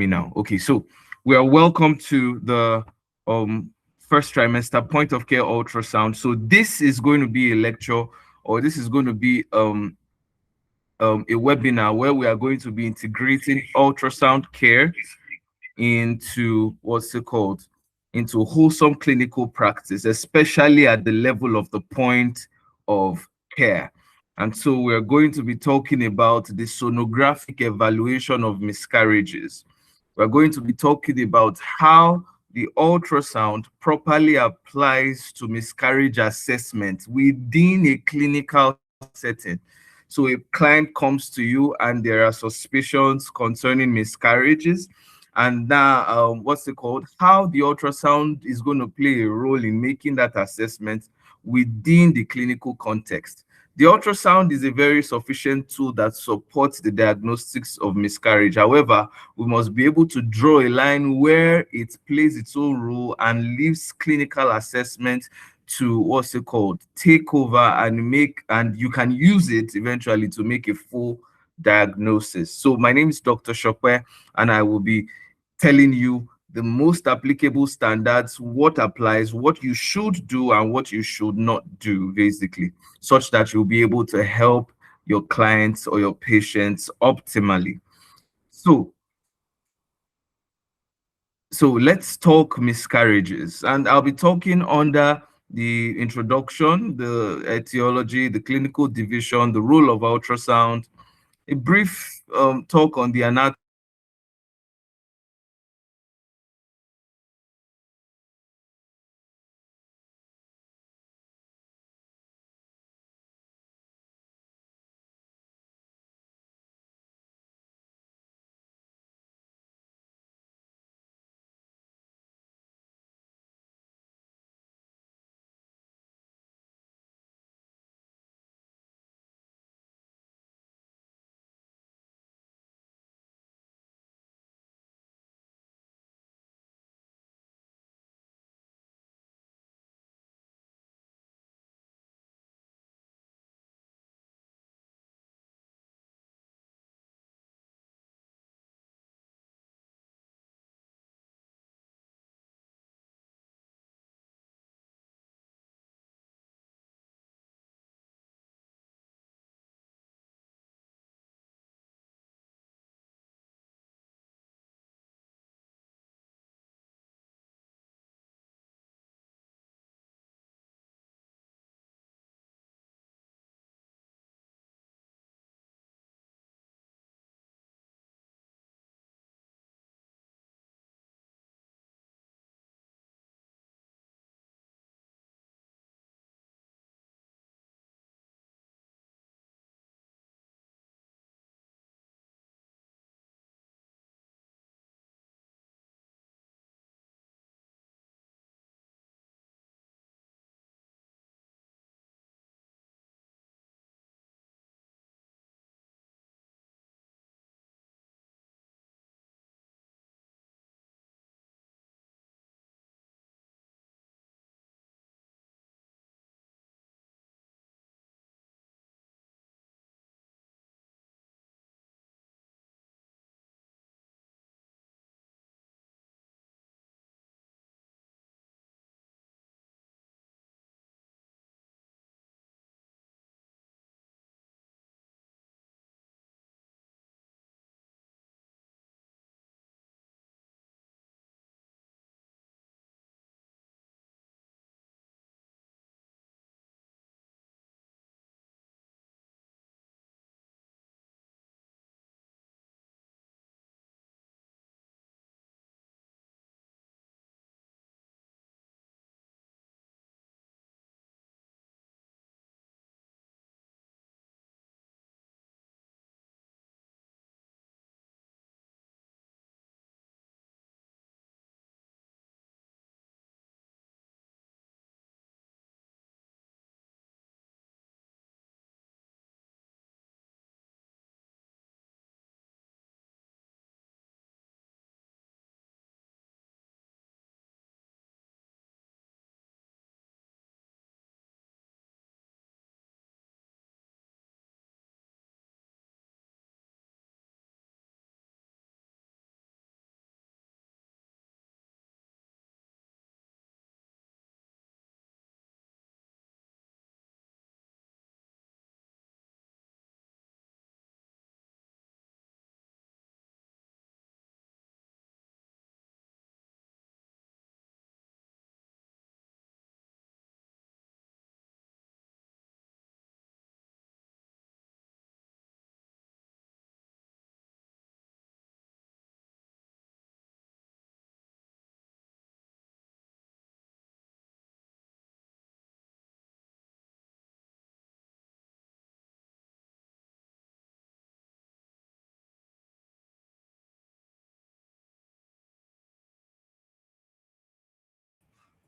Me now. Okay, so we are welcome to the first trimester point of care ultrasound. So this is going to be a lecture, or this is going to be a webinar where we are going to be integrating ultrasound care into what's it called, into wholesome clinical practice, especially at the level of the point of care. And so we're going to be talking about the sonographic evaluation of miscarriages. We're going to be talking about how the ultrasound properly applies to miscarriage assessment within a clinical setting. So a client comes to you and there are suspicions concerning miscarriages, and now what's it called, how the ultrasound is going to play a role in making that assessment within the clinical context. The ultrasound is a very sufficient tool that supports the diagnostics of miscarriage. However, we must be able to draw a line where it plays its own role and leaves clinical assessment to what's it called, take over and make, and you can use it eventually to make a full diagnosis. So my name is Dr. Shokwe, and I will be telling you the most applicable standards, what applies, what you should do and what you should not do, basically, such that you'll be able to help your clients or your patients optimally. So, let's talk miscarriages, and I'll be talking under the introduction, the etiology, the clinical division, the role of ultrasound, a brief talk on the anatomy,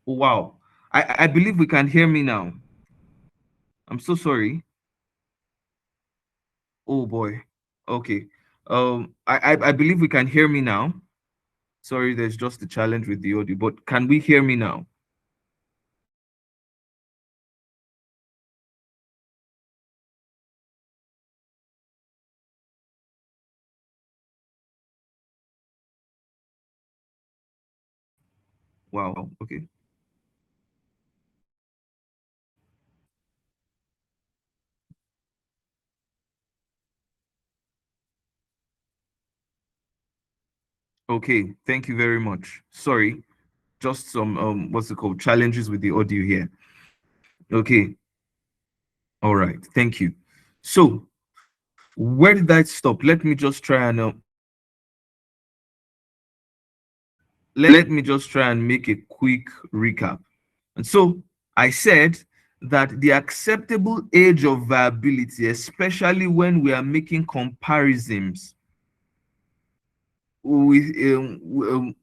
Wow. I believe we can hear me now. I'm so sorry. Oh boy. Okay. I believe we can hear me now. Sorry, there's just a challenge with the audio, but can we hear me now? Wow. Okay. Okay. Thank you very much. Sorry, just some what's it called, challenges with the audio here. Okay. All right. Thank you. So where did I stop? Let me just try and make a quick recap. And so I said that the acceptable age of viability, especially when we are making comparisons within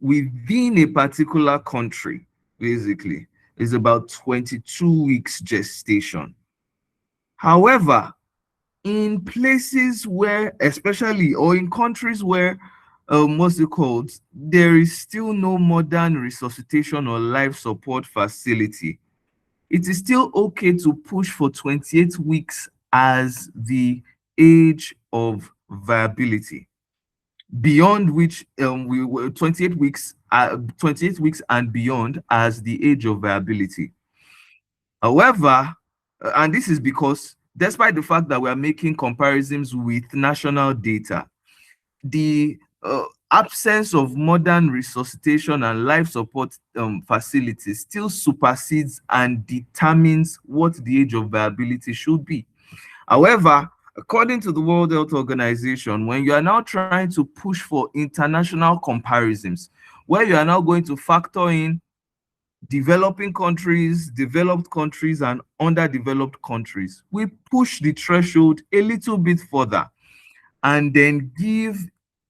a particular country, basically, is about 22 weeks gestation. However, in places where, especially, or in countries where, what's it called, there is still no modern resuscitation or life support facility, it is still okay to push for 28 weeks as the age of viability, beyond which we were 28 weeks and beyond as the age of viability. However, and this is because despite the fact that we are making comparisons with national data, the absence of modern resuscitation and life support facilities still supersedes and determines what the age of viability should be. However, according to the World Health Organization, when you are now trying to push for international comparisons, where you are now going to factor in developing countries, developed countries, and underdeveloped countries, we push the threshold a little bit further and then give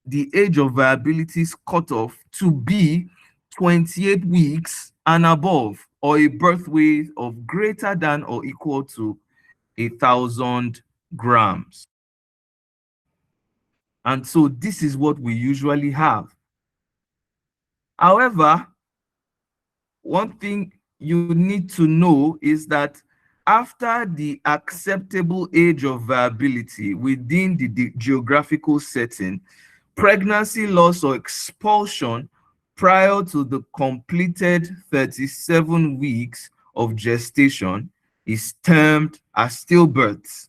the age of viability cutoff to be 28 weeks and above, or a birth weight of greater than or equal to 1,000 grams. And so this is what we usually have. However, one thing you need to know is that after the acceptable age of viability within the geographical setting, pregnancy loss or expulsion prior to the completed 37 weeks of gestation is termed as stillbirths.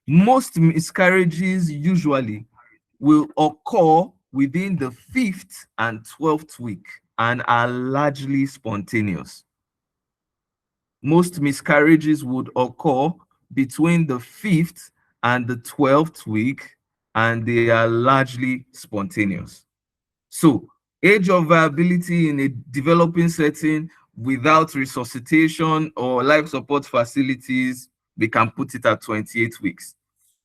Most miscarriages usually will occur within the 5th and 12th week and are largely spontaneous. Most miscarriages would occur between the 5th and the 12th week, and they are largely spontaneous. So, age of viability in a developing setting without resuscitation or life support facilities, we can put it at 28 weeks.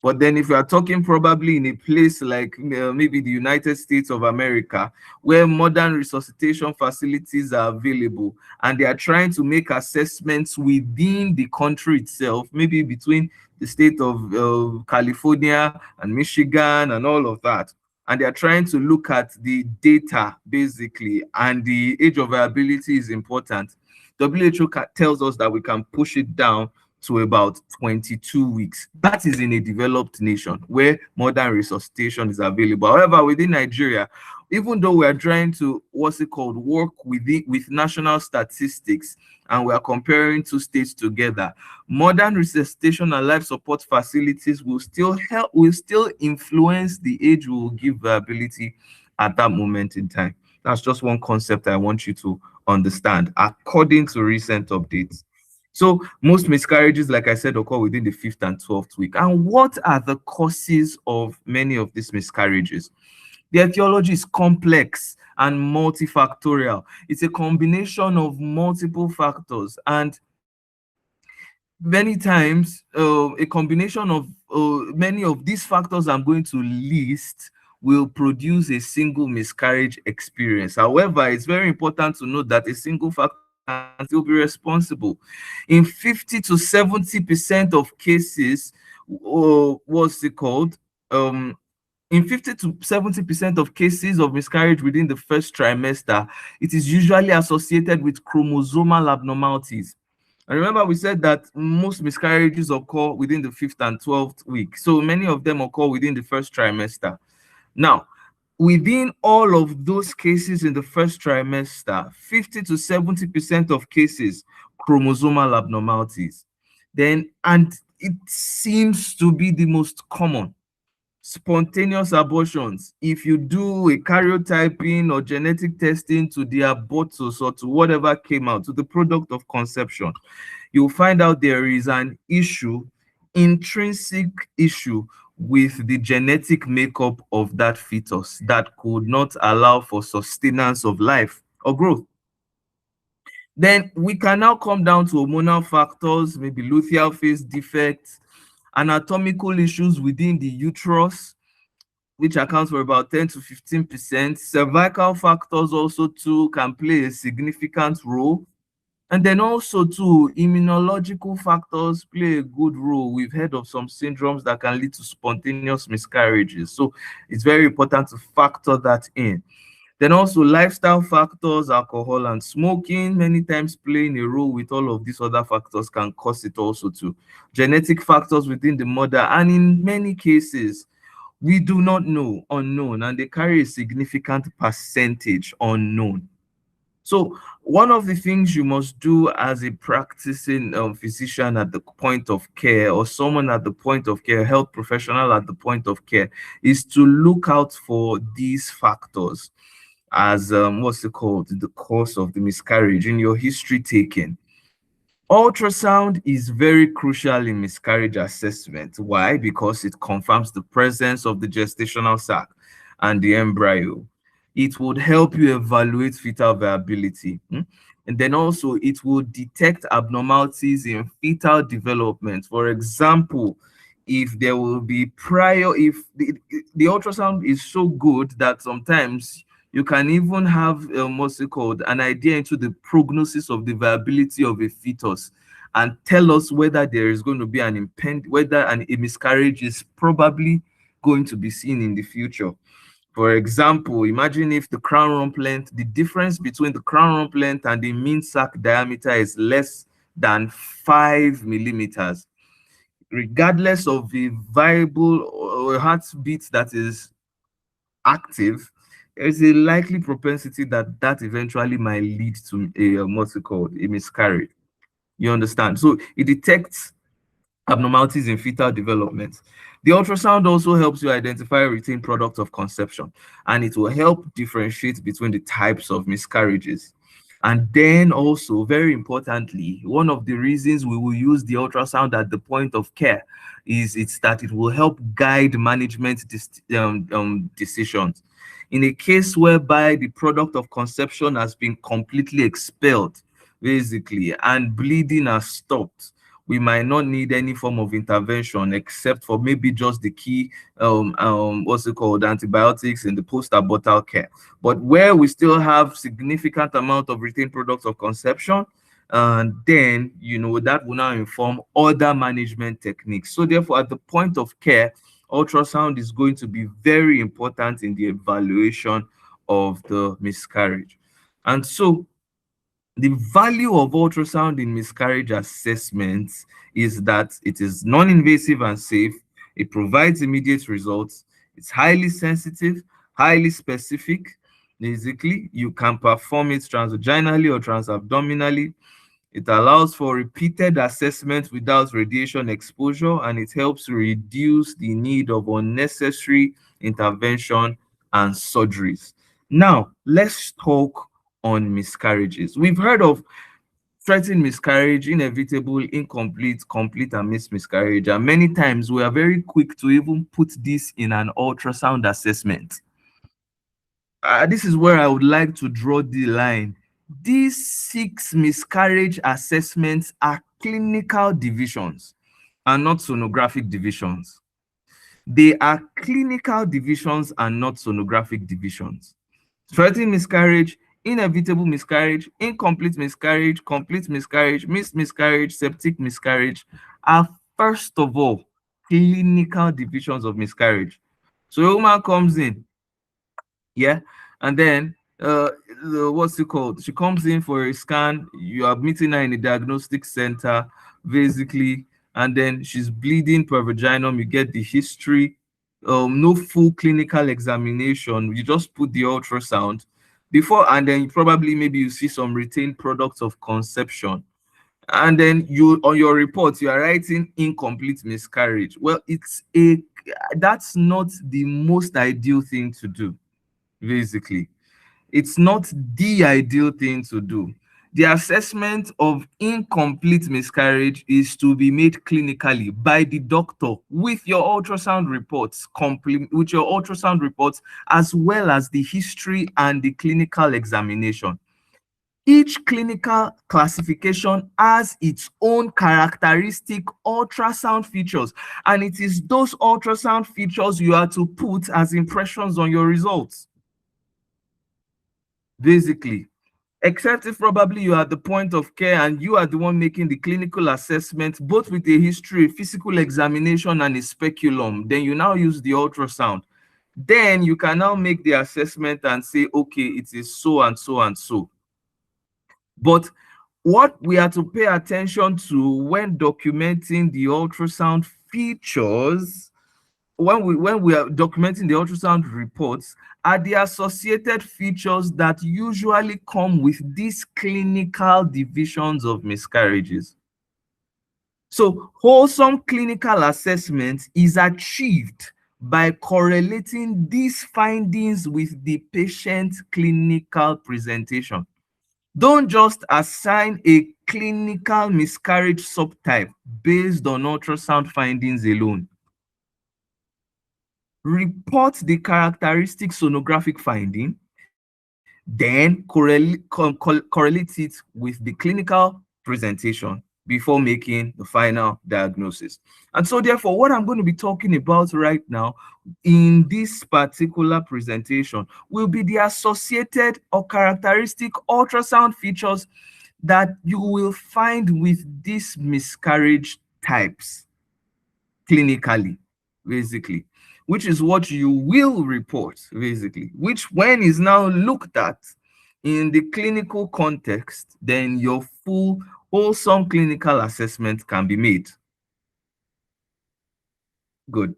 But then if you are talking probably in a place like maybe the United States of America, where modern resuscitation facilities are available and they are trying to make assessments within the country itself, maybe between the state of California and Michigan and all of that, and they are trying to look at the data basically, and the age of viability is important. WHO tells us that we can push it down to about 22 weeks. That is in a developed nation where modern resuscitation is available. However, within Nigeria, even though we are trying to, what's it called, work with national statistics, and we are comparing two states together, modern resuscitation and life support facilities will still influence the age we will give viability at that moment in time. That's just one concept I want you to understand according to recent updates. So most miscarriages, like I said, occur within the 5th and 12th week. And what are the causes of many of these miscarriages? The etiology is complex and multifactorial. It's a combination of multiple factors, and many times a combination of many of these factors I'm going to list will produce a single miscarriage experience. However, it's very important to note that a single factor can still be responsible. In 50 to 70% of cases, what's it called? In 50 to 70% of cases of miscarriage within the first trimester, it is usually associated with chromosomal abnormalities. And remember, we said that most miscarriages occur within the 5th and 12th week. So many of them occur within the first trimester. Now, within all of those cases in the first trimester, 50 to 70% of cases, chromosomal abnormalities. And it seems to be the most common. Spontaneous abortions. If you do a karyotyping or genetic testing to the abortus or to whatever came out, to the product of conception, you'll find out there is an issue, intrinsic issue with the genetic makeup of that fetus that could not allow for sustenance of life or growth. Then we can now come down to hormonal factors, maybe luteal phase defects, anatomical issues within the uterus, which accounts for about 10 to 15%. Cervical factors also too can play a significant role. And then also too, immunological factors play a good role. We've heard of some syndromes that can lead to spontaneous miscarriages. So it's very important to factor that in. Then also lifestyle factors, alcohol and smoking, many times playing a role with all of these other factors can cause it also too. Genetic factors within the mother, and in many cases, we do not know, unknown, and they carry a significant percentage unknown. So one of the things you must do as a practicing physician at the point of care, or someone at the point of care, health professional at the point of care, is to look out for these factors as what's it called, the course of the miscarriage in your history taking. Ultrasound is very crucial in miscarriage assessment. Why? Because it confirms the presence of the gestational sac and the embryo. It would help you evaluate fetal viability. And then also it will detect abnormalities in fetal development. For example, if there will be if the ultrasound is so good that sometimes you can even have what's it called, an idea into the prognosis of the viability of a fetus and tell us whether there is going to be a miscarriage is probably going to be seen in the future. For example, imagine if the crown rump length, the difference between the crown rump length and the mean sac diameter is less than 5 millimeters. Regardless of the viable or heartbeat that is active, there's a likely propensity that that eventually might lead to a what's it called, a miscarriage. You understand? So it detects abnormalities in fetal development. The ultrasound also helps you identify retained product of conception, and it will help differentiate between the types of miscarriages. And then also, very importantly, one of the reasons we will use the ultrasound at the point of care is that it will help guide management decisions. In a case whereby the product of conception has been completely expelled, basically, and bleeding has stopped, we might not need any form of intervention except for maybe just the key what's it called, antibiotics in the post-abortal care. But where we still have significant amount of retained products of conception, and then that will now inform other management techniques. So therefore, at the point of care, ultrasound is going to be very important in the evaluation of the miscarriage. And so the value of ultrasound in miscarriage assessments is that it is non-invasive and safe. It provides immediate results. It's highly sensitive, highly specific. Basically, you can perform it transvaginally or transabdominally. It allows for repeated assessment without radiation exposure, and it helps reduce the need of unnecessary intervention and surgeries. Now, let's talk on miscarriages. We've heard of threatened miscarriage, inevitable, incomplete, complete, and missed miscarriage. And many times we are very quick to even put this in an ultrasound assessment. This is where I would like to draw the line. These 6 miscarriage assessments are clinical divisions and not sonographic divisions. They are clinical divisions and not sonographic divisions. Threatening miscarriage, inevitable miscarriage, incomplete miscarriage, complete miscarriage, missed miscarriage, septic miscarriage are first of all clinical divisions of miscarriage. So a woman comes in, yeah, and then what's it called? She comes in for a scan. You are meeting her in a diagnostic center, basically, and then she's bleeding per vaginum. You get the history. No full clinical examination. You just put the ultrasound before, and then probably maybe you see some retained products of conception, and then you on your report you are writing incomplete miscarriage. Well, that's not the most ideal thing to do, basically. It's not the ideal thing to do. The assessment of incomplete miscarriage is to be made clinically by the doctor with your ultrasound reports, with your ultrasound reports, as well as the history and the clinical examination. Each clinical classification has its own characteristic ultrasound features, and it is those ultrasound features you are to put as impressions on your results, basically. Except if probably you are at the point of care and you are the one making the clinical assessment, both with a history, physical examination, and a speculum, then you now use the ultrasound. Then you can now make the assessment and say, okay, it is so and so and so. But what we are to pay attention to when documenting the ultrasound features, when we are documenting the ultrasound reports, are the associated features that usually come with these clinical divisions of miscarriages. So wholesome clinical assessment is achieved by correlating these findings with the patient's clinical presentation. Don't just assign a clinical miscarriage subtype based on ultrasound findings alone. Report the characteristic sonographic finding, then correlate it with the clinical presentation before making the final diagnosis. And so therefore, what I'm going to be talking about right now in this particular presentation will be the associated or characteristic ultrasound features that you will find with these miscarriage types clinically, basically, which is what you will report, basically, which when is now looked at in the clinical context, then your full wholesome clinical assessment can be made. Good.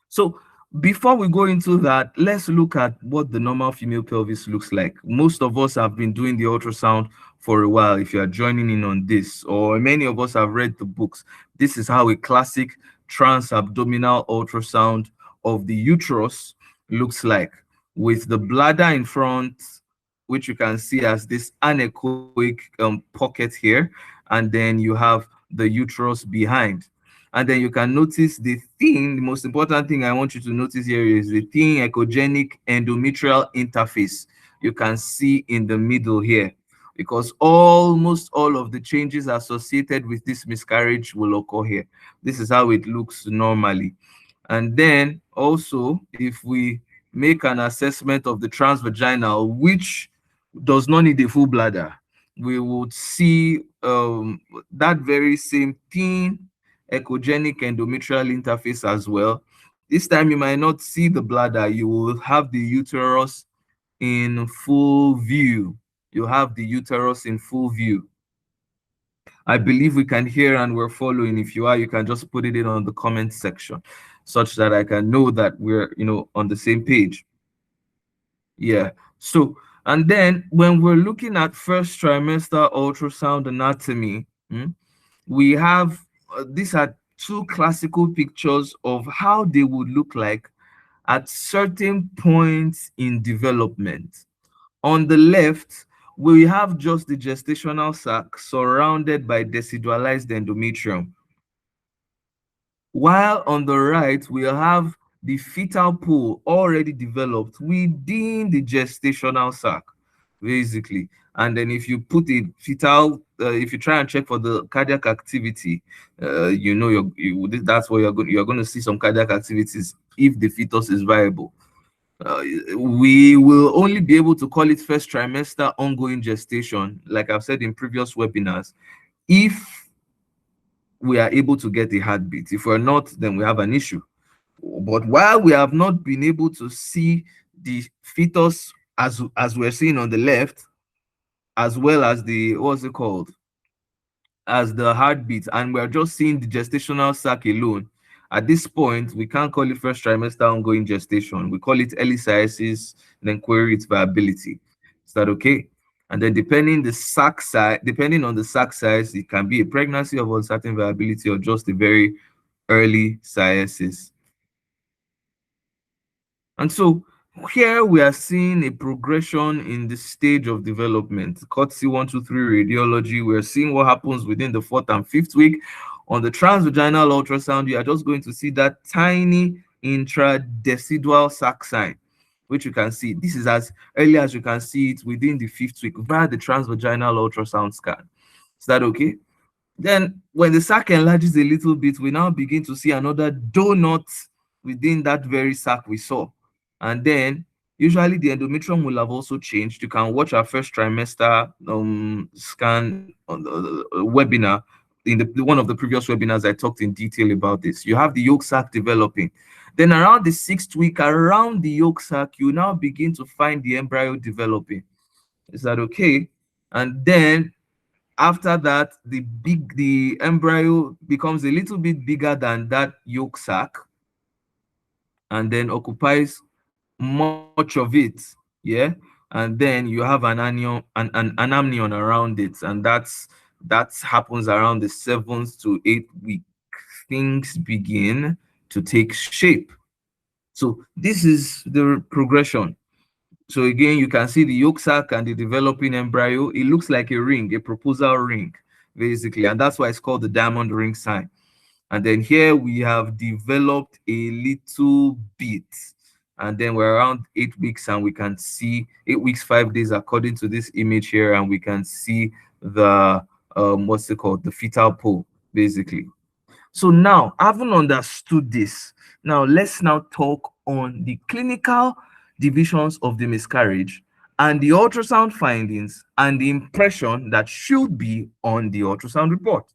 So before we go into that, let's look at what the normal female pelvis looks like. Most of us have been doing the ultrasound for a while. If you are joining in on this, or many of us have read the books, this is how a classic transabdominal ultrasound of the uterus looks like, with the bladder in front, which you can see as this anechoic pocket here, and then you have the uterus behind. And then you can notice the thing, the most important thing I want you to notice here is the thin echogenic endometrial interface you can see in the middle here, because almost all of the changes associated with this miscarriage will occur here. This is how it looks normally. And then also, if we make an assessment of the transvaginal, which does not need a full bladder, we would see that very same thin echogenic endometrial interface as well. This time you might not see the bladder, you will have the uterus in full view. You have the uterus in full view. I believe we can hear and we're following. If you are, you can just put it in on the comment section such that I can know that we're, on the same page. Yeah. So, and then when we're looking at first trimester ultrasound anatomy, we have these are two classical pictures of how they would look like at certain points in development. On the left, we have just the gestational sac surrounded by decidualized endometrium, while on the right, we have the fetal pool already developed within the gestational sac. basically. And then if you put a fetal, if you try and check for the cardiac activity, you know that's where you're going to see some cardiac activities if the fetus is viable. We will only be able to call it first trimester ongoing gestation, like I've said in previous webinars, if we are able to get a heartbeat. If we're not, then we have an issue. But while we have not been able to see the fetus as we're seeing on the left, as well as the what's it called, as the heartbeat, and we're just seeing the gestational sac alone, at this point we can't call it first trimester ongoing gestation. We call it early sciasis, then query its viability. Is that okay? And then depending on the sac size, it can be a pregnancy of uncertain viability or just a very early sciasis. And so here we are seeing a progression in the stage of development. Courtesy 1, 2, 3 radiology, we're seeing what happens within the 4th and 5th week. On the transvaginal ultrasound, you are just going to see that tiny intradecidual sac sign, which you can see. This is as early as you can see it within the 5th week via the transvaginal ultrasound scan. Is that okay? Then when the sac enlarges a little bit, we now begin to see another donut within that very sac we saw. And then usually the endometrium will have also changed. You can watch our first trimester scan on the webinar. In one of the previous webinars, I talked in detail about this. You have the yolk sac developing. Then around the 6th week, around the yolk sac, you now begin to find the embryo developing. Is that okay? And then after that, the embryo becomes a little bit bigger than that yolk sac, and then occupies much of it. Yeah. And then you have an anion, an amnion around it, and that happens around the 7th to 8th week. Things begin to take shape. So this is the progression. So again, you can see the yolk sac and the developing embryo. It looks like a ring, a proposal ring, basically, and that's why it's called the diamond ring sign. And then here we have developed a little bit, and then we're around 8 weeks, and we can see 8 weeks, 5 days, according to this image here, and we can see the what's it called, the fetal pole, basically. So now, having understood this, now let's now talk on the clinical divisions of the miscarriage and the ultrasound findings and the impression that should be on the ultrasound report.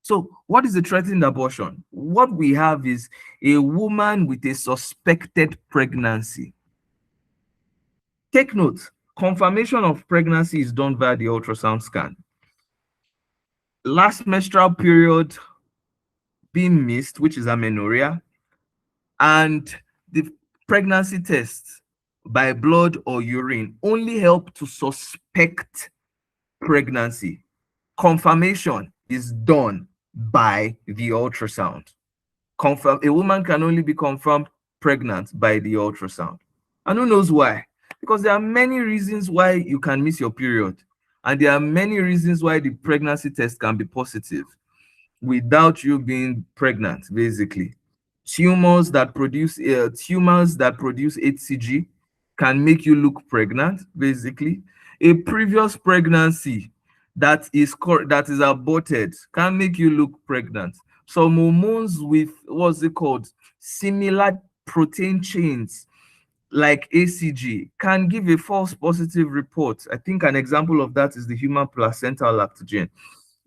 So what is a threatened abortion? What we have is a woman with a suspected pregnancy. Take note, confirmation of pregnancy is done via the ultrasound scan. Last menstrual period being missed, which is amenorrhea, and the pregnancy test by blood or urine only help to suspect pregnancy. Confirmation is done by the ultrasound. A woman can only be confirmed pregnant by the ultrasound. And who knows why? Because there are many reasons why you can miss your period, and there are many reasons why the pregnancy test can be positive without you being pregnant, basically. Tumors that produce HCG can make you look pregnant, basically. A previous pregnancy that is aborted can make you look pregnant. Some hormones with what's it called, similar protein chains like ACG can give a false positive report. I think an example of that is the human placental lactogen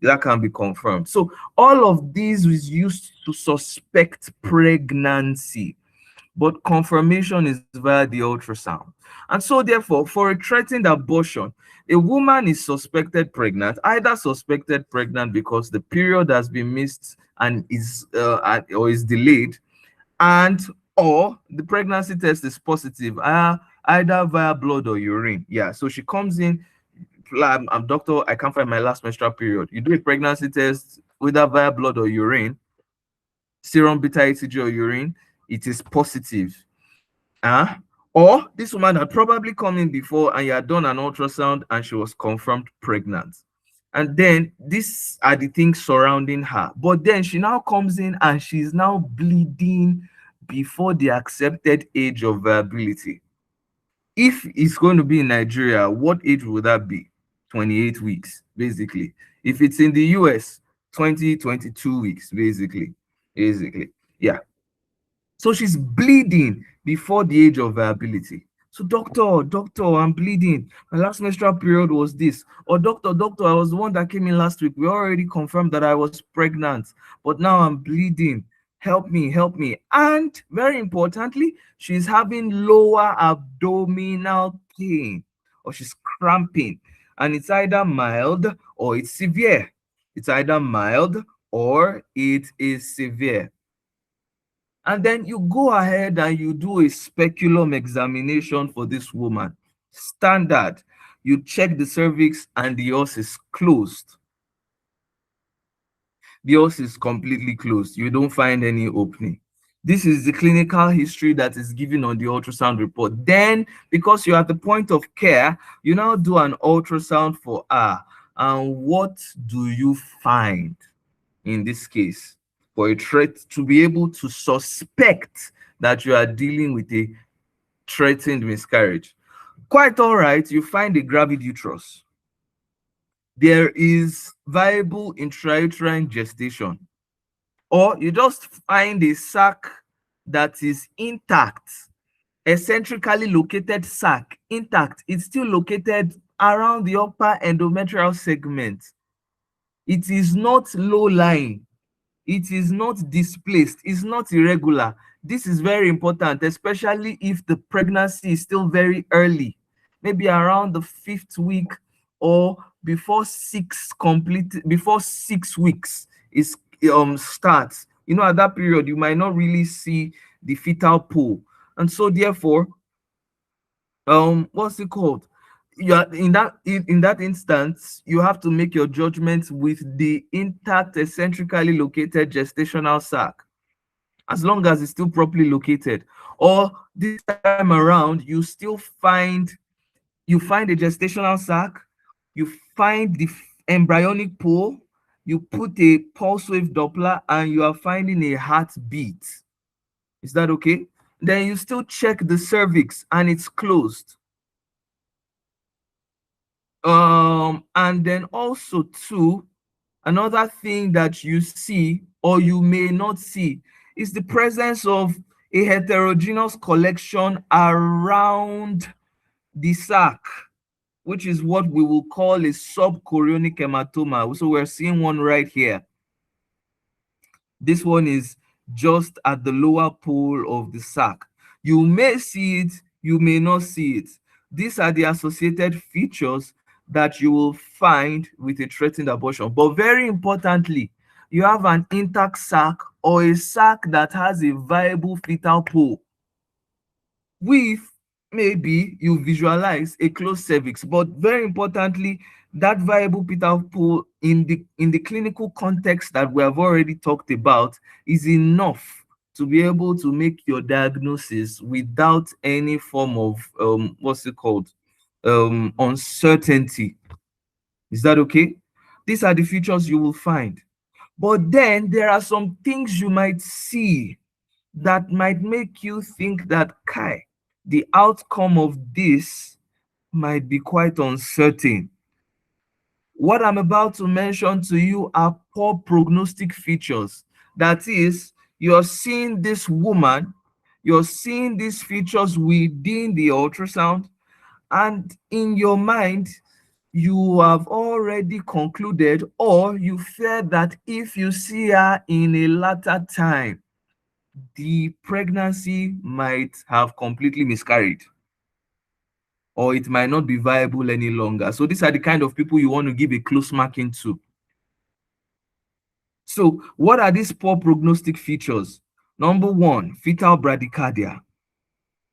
that can be confirmed. So all of these is used to suspect pregnancy, but confirmation is via the ultrasound. And so therefore, for a threatened abortion, a woman is suspected pregnant, either suspected pregnant because the period has been missed and is or is delayed, and or the pregnancy test is positive, either via blood or urine. Yeah, so she comes in, I'm doctor, I can't find my last menstrual period. You do a pregnancy test, whether via blood or urine, serum beta HCG or urine, it is positive. Or this woman had probably come in before and you had done an ultrasound and she was confirmed pregnant. And then these are the things surrounding her. But then she now comes in and she's now bleeding before the accepted age of viability. If it's going to be in Nigeria, what age would that be? 28 weeks, basically. If it's in the US, 22 weeks, basically. Basically. Yeah. So she's bleeding before the age of viability. So, doctor, I'm bleeding. My last menstrual period was this. Or doctor, I was the one that came in last week. We already confirmed that I was pregnant, but now I'm bleeding. Help me, help me. And very importantly, she's having lower abdominal pain, or she's cramping. And it's either mild or it's severe. It's either mild or it is severe. And then you go ahead and you do a speculum examination for this woman. Standard. You check the cervix and the os is closed. The os is completely closed. You don't find any opening. This is the clinical history that is given on the ultrasound report. Then, because you're at the point of care, you now do an ultrasound for her. And what do you find in this case? For a threat to be able to suspect that you are dealing with a threatened miscarriage. Quite all right, you find a gravid uterus. There is viable intrauterine gestation. Or you just find a sac that is intact, eccentrically located sac, intact. It's still located around the upper endometrial segment. It is not low-lying. It is not displaced, it's not irregular. This is very important, especially if the pregnancy is still very early, maybe around the 5th week or before 6 weeks is starts. You know, at that period you might not really see the fetal pool, and so therefore what's it called, you are in that instance, you have to make your judgment with the intact eccentrically located gestational sac, as long as it's still properly located. Or this time around, you find a gestational sac, you find the embryonic pool, you put a pulse wave Doppler, and you are finding a heartbeat. Is that okay? Then you still check the cervix and it's closed. And then also too, another thing that you see or you may not see is the presence of a heterogeneous collection around the sac, which is what we will call a subchorionic hematoma. So we're seeing one right here. This one is just at the lower pole of the sac. You may see it, you may not see it. These are the associated features that you will find with a threatened abortion. But very importantly, you have an intact sac or a sac that has a viable fetal pool with maybe you visualize a closed cervix. But very importantly, that viable fetal pool in the clinical context that we have already talked about is enough to be able to make your diagnosis without any form of what's it called, uncertainty. Is that okay? These are the features you will find. But then there are some things you might see that might make you think that Kai, the outcome of this might be quite uncertain. What I'm about to mention to you are poor prognostic features. That is, you're seeing this woman, you're seeing these features within the ultrasound, and in your mind, you have already concluded, or you fear that if you see her in a later time, the pregnancy might have completely miscarried, or it might not be viable any longer. So these are the kind of people you want to give a close marking to. So what are these poor prognostic features? Number one, fetal bradycardia.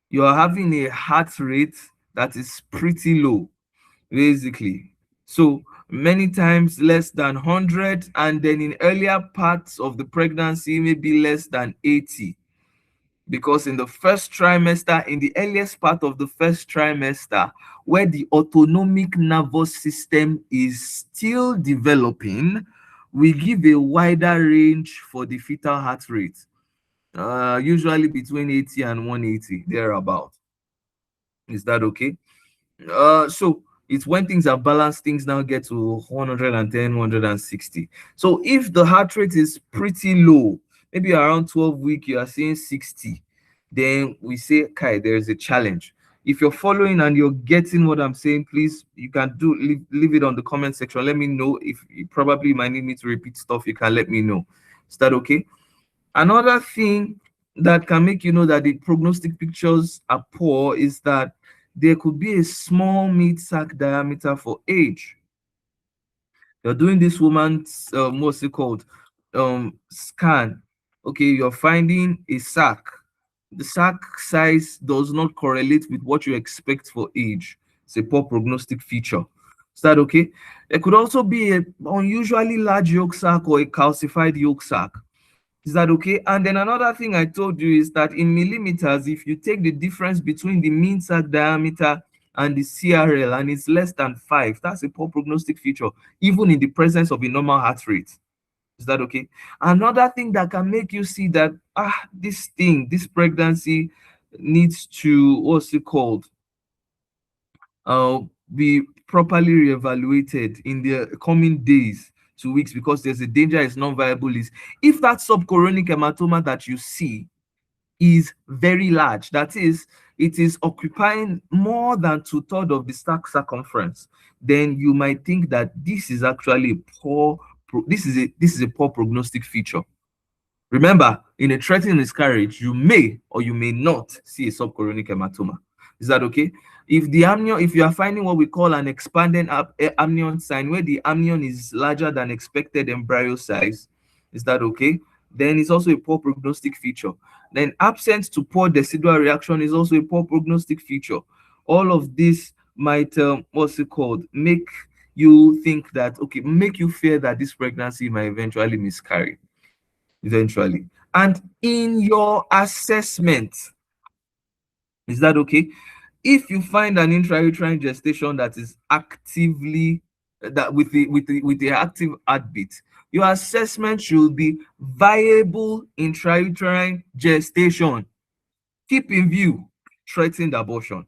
You are having a heart rate that is pretty low, basically. So many times less than 100, and then in earlier parts of the pregnancy, maybe less than 80. Because in the first trimester, in the earliest part of the first trimester, where the autonomic nervous system is still developing, we give a wider range for the fetal heart rate, usually between 80 and 180, thereabout. Is that okay? So it's when things are balanced, things now get to 110, 160. So if the heart rate is pretty low, maybe around 12 week, you are seeing 60, then we say, Kai, there's a challenge. If you're following and you're getting what I'm saying, please, you can leave it on the comment section. Let me know. If you probably might need me to repeat stuff, you can let me know. Is that okay? Another thing that can make you know that the prognostic pictures are poor is that there could be a small mid-sac diameter for age. You're doing this woman's what's it called, scan. Okay, you're finding a sac. The sac size does not correlate with what you expect for age. It's a poor prognostic feature. Is that okay? There could also be a unusually large yolk sac or a calcified yolk sac. Is that okay? And then another thing I told you is that in millimeters, if you take the difference between the mean sac diameter and the CRL and it's less than 5, that's a poor prognostic feature, even in the presence of a normal heart rate. Is that okay? Another thing that can make you see that this pregnancy needs to, what's it called, uh, be properly reevaluated in the coming days to weeks, because there's a danger it's non-viable, is if that subchorionic hematoma that you see is very large. That is, it is occupying more than 2/3 of the sac circumference. Then you might think that this is actually a poor prognostic feature. Remember, in a threatening miscarriage, you may or you may not see a subchorionic hematoma. Is that okay? If the amnion, if you are finding what we call an expanding amnion sign, where the amnion is larger than expected embryo size, is that okay? Then it's also a poor prognostic feature. Then absence to poor decidual reaction is also a poor prognostic feature. All of this might, what's it called, make you think that, okay, make you fear that this pregnancy might eventually miscarry. Eventually. And in your assessment, is that okay? If you find an intrauterine gestation that is actively, that with the active heartbeat, your assessment should be viable intrauterine gestation. Keep in view threatened abortion.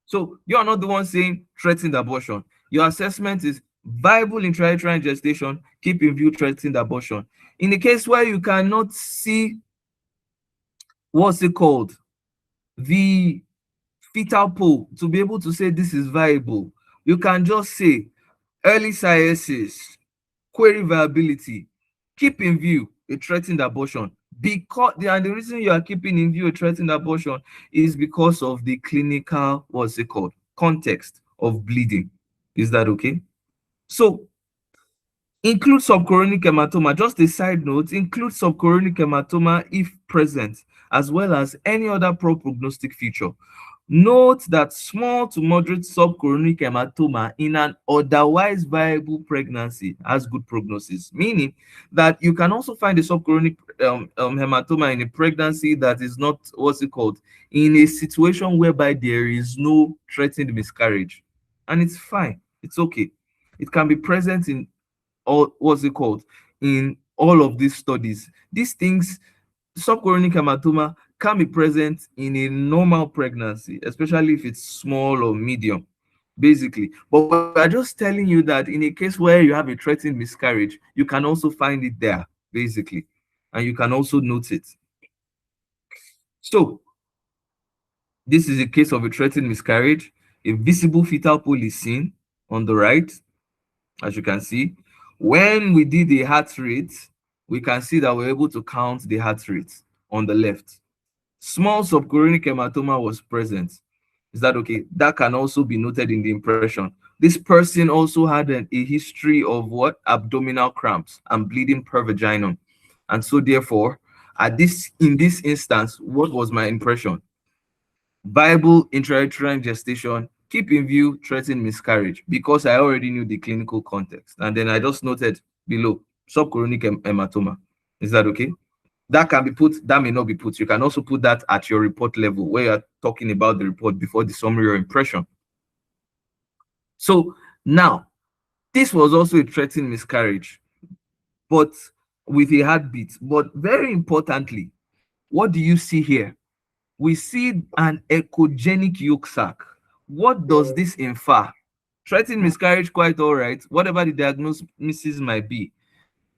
So you are not the one saying threatened abortion. Your assessment is viable intrauterine gestation, keep in view threatened abortion. In the case where you cannot see, what's it called, the fetal pole to be able to say this is viable, you can just say early sciasis, query viability, keep in view a threatened abortion. Because and the reason you are keeping in view a threatened abortion is because of the clinical, what's it called, context of bleeding. Is that okay? So include subchorionic hematoma. Just a side note, include subchorionic hematoma if present, as well as any other poor prognostic feature. Note that small to moderate subchorionic hematoma in an otherwise viable pregnancy has good prognosis, meaning that you can also find a subchorionic hematoma in a pregnancy that is not, what's it called, in a situation whereby there is no threatened miscarriage. And it's fine. It's okay. It can be present in all, what's it called, in all of these studies. These things, subchorionic hematoma can be present in a normal pregnancy, especially if it's small or medium, basically. But we're just telling you that in a case where you have a threatened miscarriage, you can also find it there, basically, and you can also note it. So this is a case of a threatened miscarriage. A visible fetal pole is seen on the right, as you can see. When we did the heart rate, we can see that we're able to count the heart rate on the left. Small subchorionic hematoma was present. Is that okay? That can also be noted in the impression. This person also had a history of what? Abdominal cramps and bleeding per vaginum. And so therefore, in this instance, what was my impression? Viable intrauterine gestation, keep in view threatened miscarriage, because I already knew the clinical context. And then I just noted below subchorionic hematoma. Is that okay? That can be put, that may not be put. You can also put that at your report level where you're talking about the report before the summary or impression. So now, this was also a threatened miscarriage, but with a heartbeat. But very importantly, what do you see here? we see an echogenic yolk sac. What does this infer? Threatening miscarriage, quite all right. Whatever the diagnosis might be,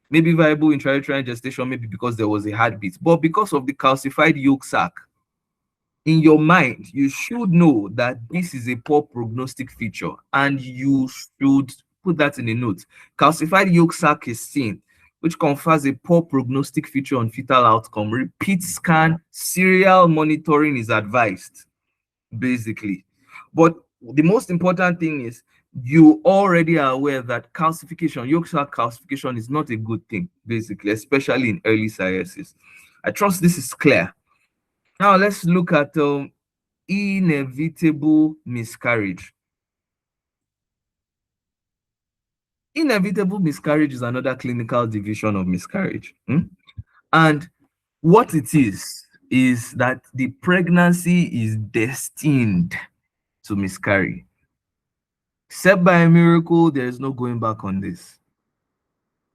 maybe viable intrauterine gestation, maybe because there was a heartbeat, but because of the calcified yolk sac, in your mind, you should know that this is a poor prognostic feature, and you should put that in a note. Calcified yolk sac is seen, which confers a poor prognostic feature on fetal outcome. Repeat scan, serial monitoring is advised, basically. But the most important thing is you already are aware that calcification, yolk sac calcification, is not a good thing, basically, especially in early cirrhosis. I trust this is clear. Now let's look at inevitable miscarriage. Inevitable miscarriage is another clinical division of miscarriage. And what it is that the pregnancy is destined to miscarry. Except by a miracle, there is no going back on this.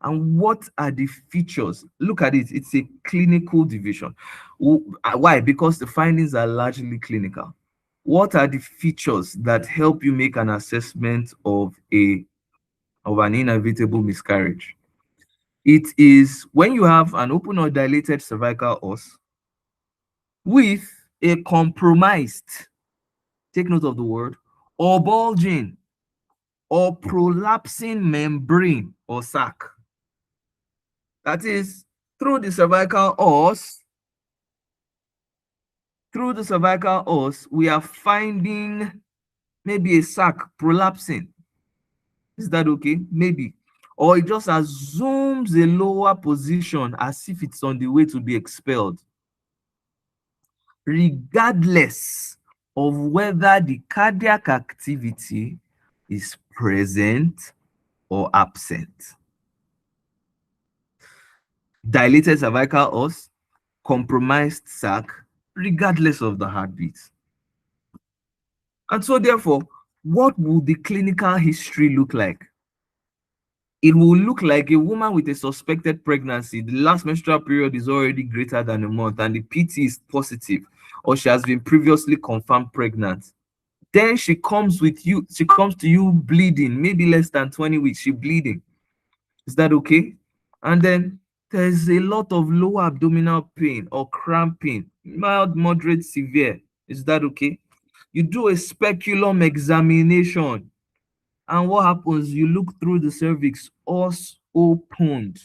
And what are the features? Look at it. It's a clinical division. Why? Because the findings are largely clinical. What are the features that help you make an assessment of an inevitable miscarriage? It is when you have an open or dilated cervical os with a compromised, take note of the word, or bulging or prolapsing membrane or sac. That is, through the cervical os, we are finding maybe a sac prolapsing. Is that okay? Maybe. Or it just assumes a lower position as if it's on the way to be expelled, regardless of whether the cardiac activity is present or absent. Dilated cervical os, compromised sac, regardless of the heartbeat. And so therefore, what will the clinical history look like? It will look like a woman with a suspected pregnancy. The last menstrual period is already greater than a month and the PT is positive, or she has been previously confirmed pregnant. Then she comes to you bleeding, maybe less than 20 weeks, she bleeding. Is that okay? And then there's a lot of lower abdominal pain or cramping, mild, moderate, severe. Is that okay? You do a speculum examination, and what happens? You look through the cervix, os opened.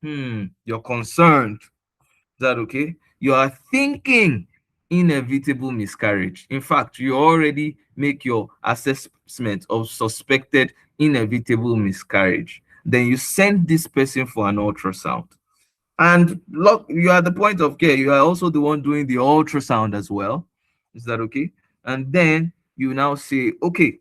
You're concerned. Is that okay? You are thinking inevitable miscarriage. In fact, you already make your assessment of suspected inevitable miscarriage. Then you send this person for an ultrasound. And look, you are at the point of care. You are also the one doing the ultrasound as well. Is that okay? And then you now say, okay,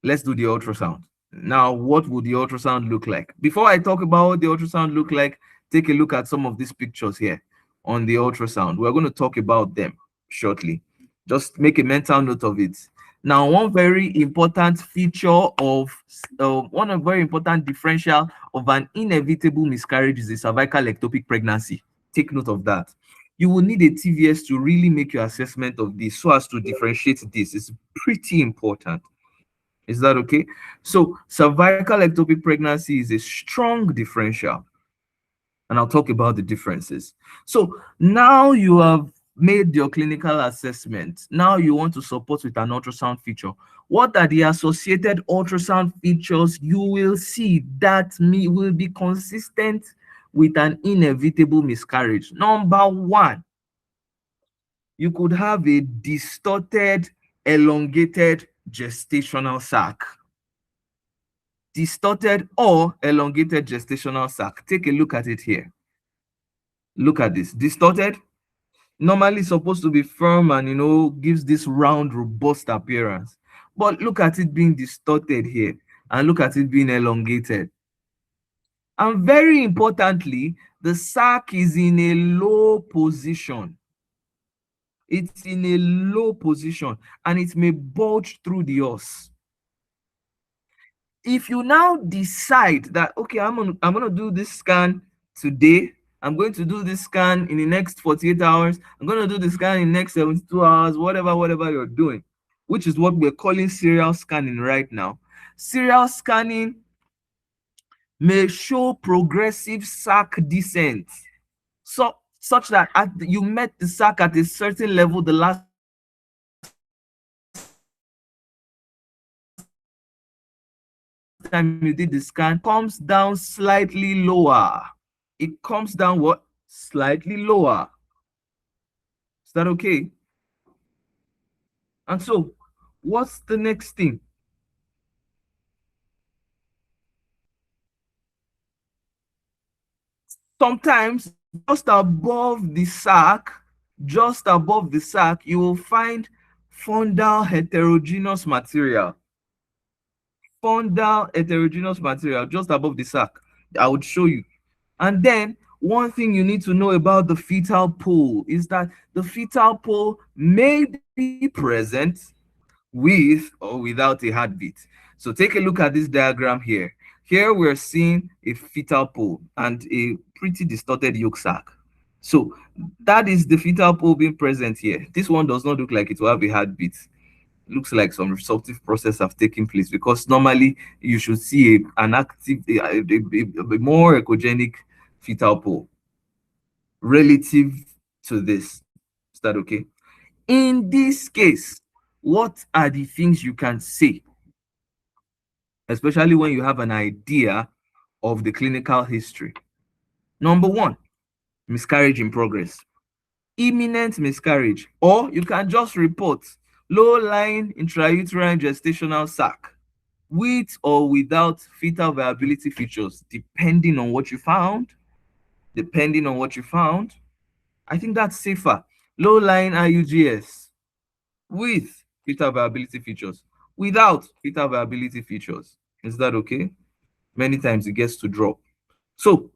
let's do the ultrasound. Now, what would the ultrasound look like? Before I talk about what the ultrasound look like, take a look at some of these pictures here on the ultrasound. We're going to talk about them shortly. Just make a mental note of it. Now, one very important feature of one very important differential of an inevitable miscarriage is a cervical ectopic pregnancy. Take note of that. You will need a TVS to really make your assessment of this so as to differentiate this. It's pretty important. Is that okay? So cervical ectopic pregnancy is a strong differential, and I'll talk about the differences. So now you have made your clinical assessment. Now you want to support with an ultrasound feature. What are the associated ultrasound features you will see that will be consistent with an inevitable miscarriage? Number one, you could have a distorted, elongated gestational sac. Distorted or elongated gestational sac. Take a look at it here. Look at this. Distorted, normally supposed to be firm and gives this round, robust appearance. But look at it being distorted here, and look at it being elongated. And very importantly, the sac is in a low position. It's in a low position, and it may bulge through the os. If you now decide that, okay, I'm gonna do this scan today, I'm going to do this scan in the next 48 hours. I'm going to do the scan in the next 72 hours, whatever you're doing, which is what we're calling serial scanning right now. Serial scanning may show progressive sac descent, so such that you met the sac at a certain level the last time you did the scan. Comes down slightly lower. It comes down what? Slightly lower. Is that okay? And so, what's the next thing? Sometimes just above the sac, you will find fundal heterogeneous material. Fundal heterogeneous material just above the sac. I would show you. And then one thing you need to know about the fetal pole is that the fetal pole may be present with or without a heartbeat. So take a look at this diagram here. Here we're seeing a fetal pole and a pretty distorted yolk sac. So that is the fetal pole being present here. This one does not look like it will have a heartbeat. Looks like some resorptive process have taken place, because normally you should see an active, a more echogenic fetal pole relative to this. Is that okay? In this case, what are the things you can say, especially when you have an idea of the clinical history? Number one, miscarriage in progress, imminent miscarriage, or you can just report low-lying intrauterine gestational sac with or without fetal viability features, depending on what you found. Depending on what you found, I think that's safer. Low-lying IUGS with fetal viability features, without fetal viability features. Is that okay? Many times it gets to drop. So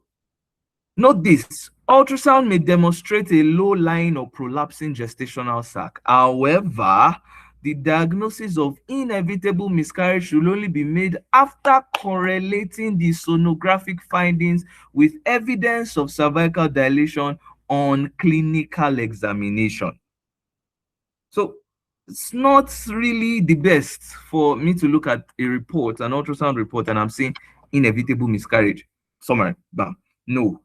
note this, ultrasound may demonstrate a low-lying or prolapsing gestational sac. However, the diagnosis of inevitable miscarriage should only be made after correlating the sonographic findings with evidence of cervical dilation on clinical examination. So it's not really the best for me to look at a report, an ultrasound report, and I'm saying inevitable miscarriage. Summary, bam. No.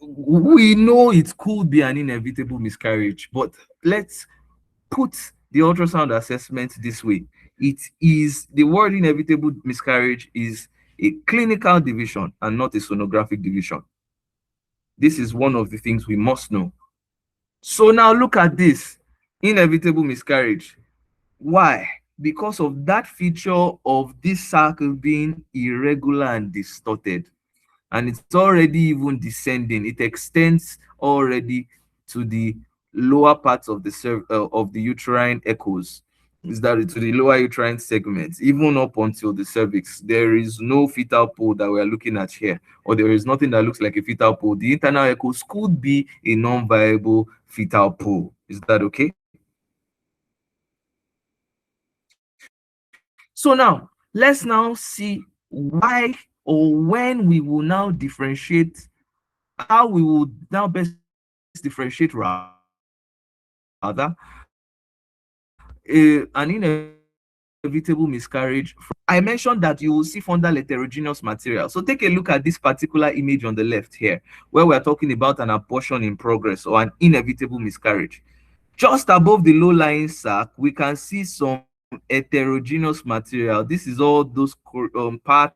We know it could be an inevitable miscarriage, but let's put the ultrasound assessment this way. It is, the word inevitable miscarriage is a clinical division and not a sonographic division. This is one of the things we must know. So now look at this inevitable miscarriage. Why? Because of that feature of this circle being irregular and distorted. And it's already even descending. It extends already to the lower parts of the uterine echoes. Is that to the lower uterine segments, even up until the cervix. There is no fetal pole that we are looking at here, or there is nothing that looks like a fetal pole. The internal echoes could be a non-viable fetal pole. Is that okay? So now let's now see why or when we will now differentiate, how we will now best differentiate rather an inevitable miscarriage. I mentioned that you will see fundal heterogeneous material. So take a look at this particular image on the left here, where we're talking about an abortion in progress or an inevitable miscarriage. Just above the low-lying sac, we can see some heterogeneous material. This is all those parts.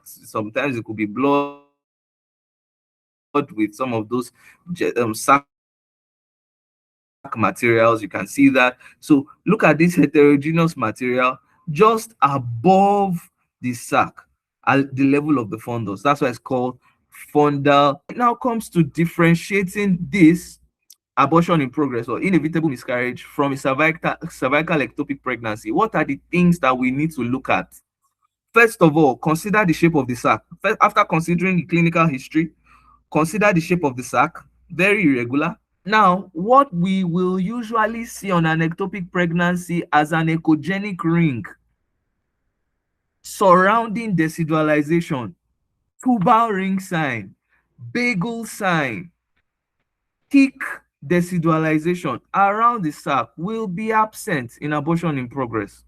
Sometimes it could be blood with some of those sac materials. You can see that. So look at this heterogeneous material just above the sac at the level of the fundus. That's why it's called fundal. It now comes to differentiating this abortion in progress or inevitable miscarriage from a cervical ectopic pregnancy. What are the things that we need to look at? First of all, consider the shape of the sac. First, after considering the clinical history, consider the shape of the sac, very irregular. Now, what we will usually see on an ectopic pregnancy as an echogenic ring surrounding decidualization, tubal ring sign, bagel sign, thick decidualization around the sac will be absent in abortion in progress.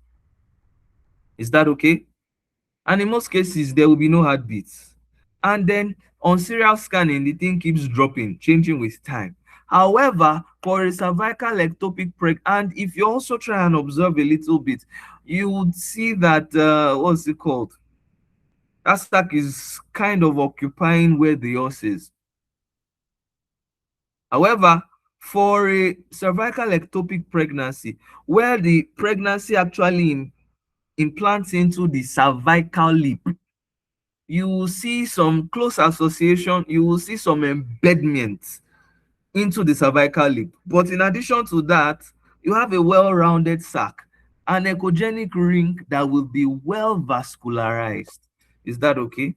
Is that okay? And in most cases, there will be no heartbeats. And then on serial scanning, the thing keeps dropping, changing with time. However, for a cervical ectopic preg, and if you also try and observe a little bit, you would see that what's it called? That sac is kind of occupying where the os is. However, for a cervical ectopic pregnancy, where the pregnancy actually implants into the cervical lip, you will see some close association, you will see some embedment into the cervical lip. But in addition to that, you have a well-rounded sac, an echogenic ring that will be well vascularized. Is that okay?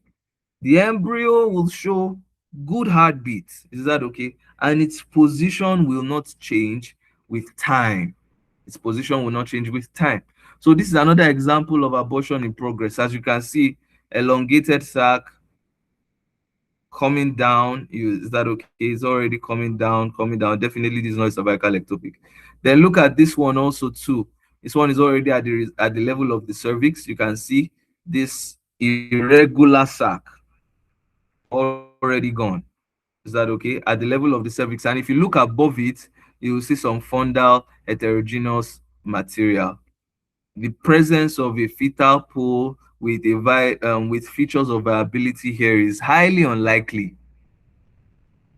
The embryo will show good heartbeat. Is that okay? And its position will not change with time. Its position will not change with time. So this is another example of abortion in progress. As you can see, elongated sac coming down. Is that okay? It's already coming down, coming down. Definitely this is not cervical ectopic. Then look at this one also too. This one is already at the level of the cervix. You can see this irregular sac already gone. Is that okay? At the level of the cervix. And if you look above it, you will see some fundal heterogeneous material. The presence of a fetal pool with with features of viability here is highly unlikely.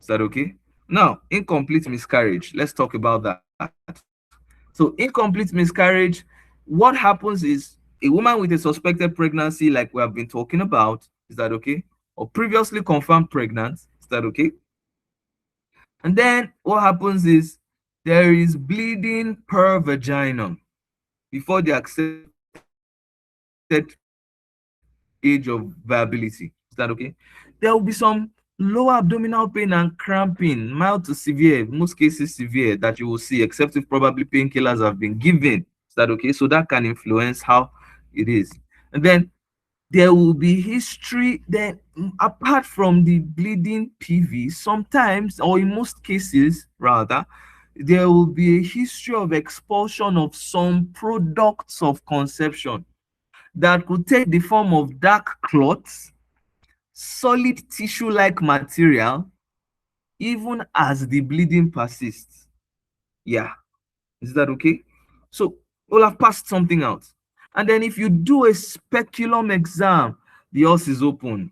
Is that okay? Now, incomplete miscarriage. Let's talk about that. So, incomplete miscarriage, what happens is a woman with a suspected pregnancy, like we have been talking about, is that okay? Or previously confirmed pregnant, is that okay? And then what happens is there is bleeding per vaginum before the accepted age of viability. Is that okay? There will be some lower abdominal pain and cramping, mild to severe, most cases severe, that you will see, except if probably painkillers have been given. Is that okay? So that can influence how it is. And then there will be history. Then apart from the bleeding PV, sometimes, or in most cases rather, there will be a history of expulsion of some products of conception that could take the form of dark clots, solid tissue-like material, even as the bleeding persists. Yeah, is that okay? So we'll have passed something out. And then if you do a speculum exam, the os is opened.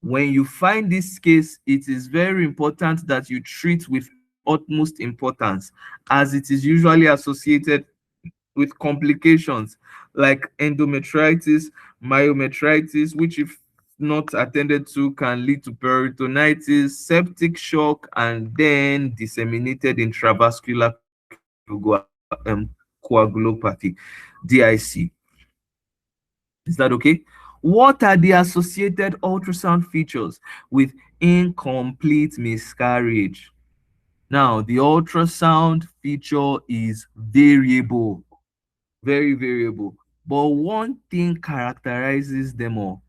When you find this case, it is very important that you treat with utmost importance, as it is usually associated with complications like endometritis, myometritis, which if not attended to can lead to peritonitis, septic shock, and then disseminated intravascular coagulopathy, DIC. Is that okay? What are the associated ultrasound features with incomplete miscarriage? Now, the ultrasound feature is variable, very variable. But one thing characterizes them all.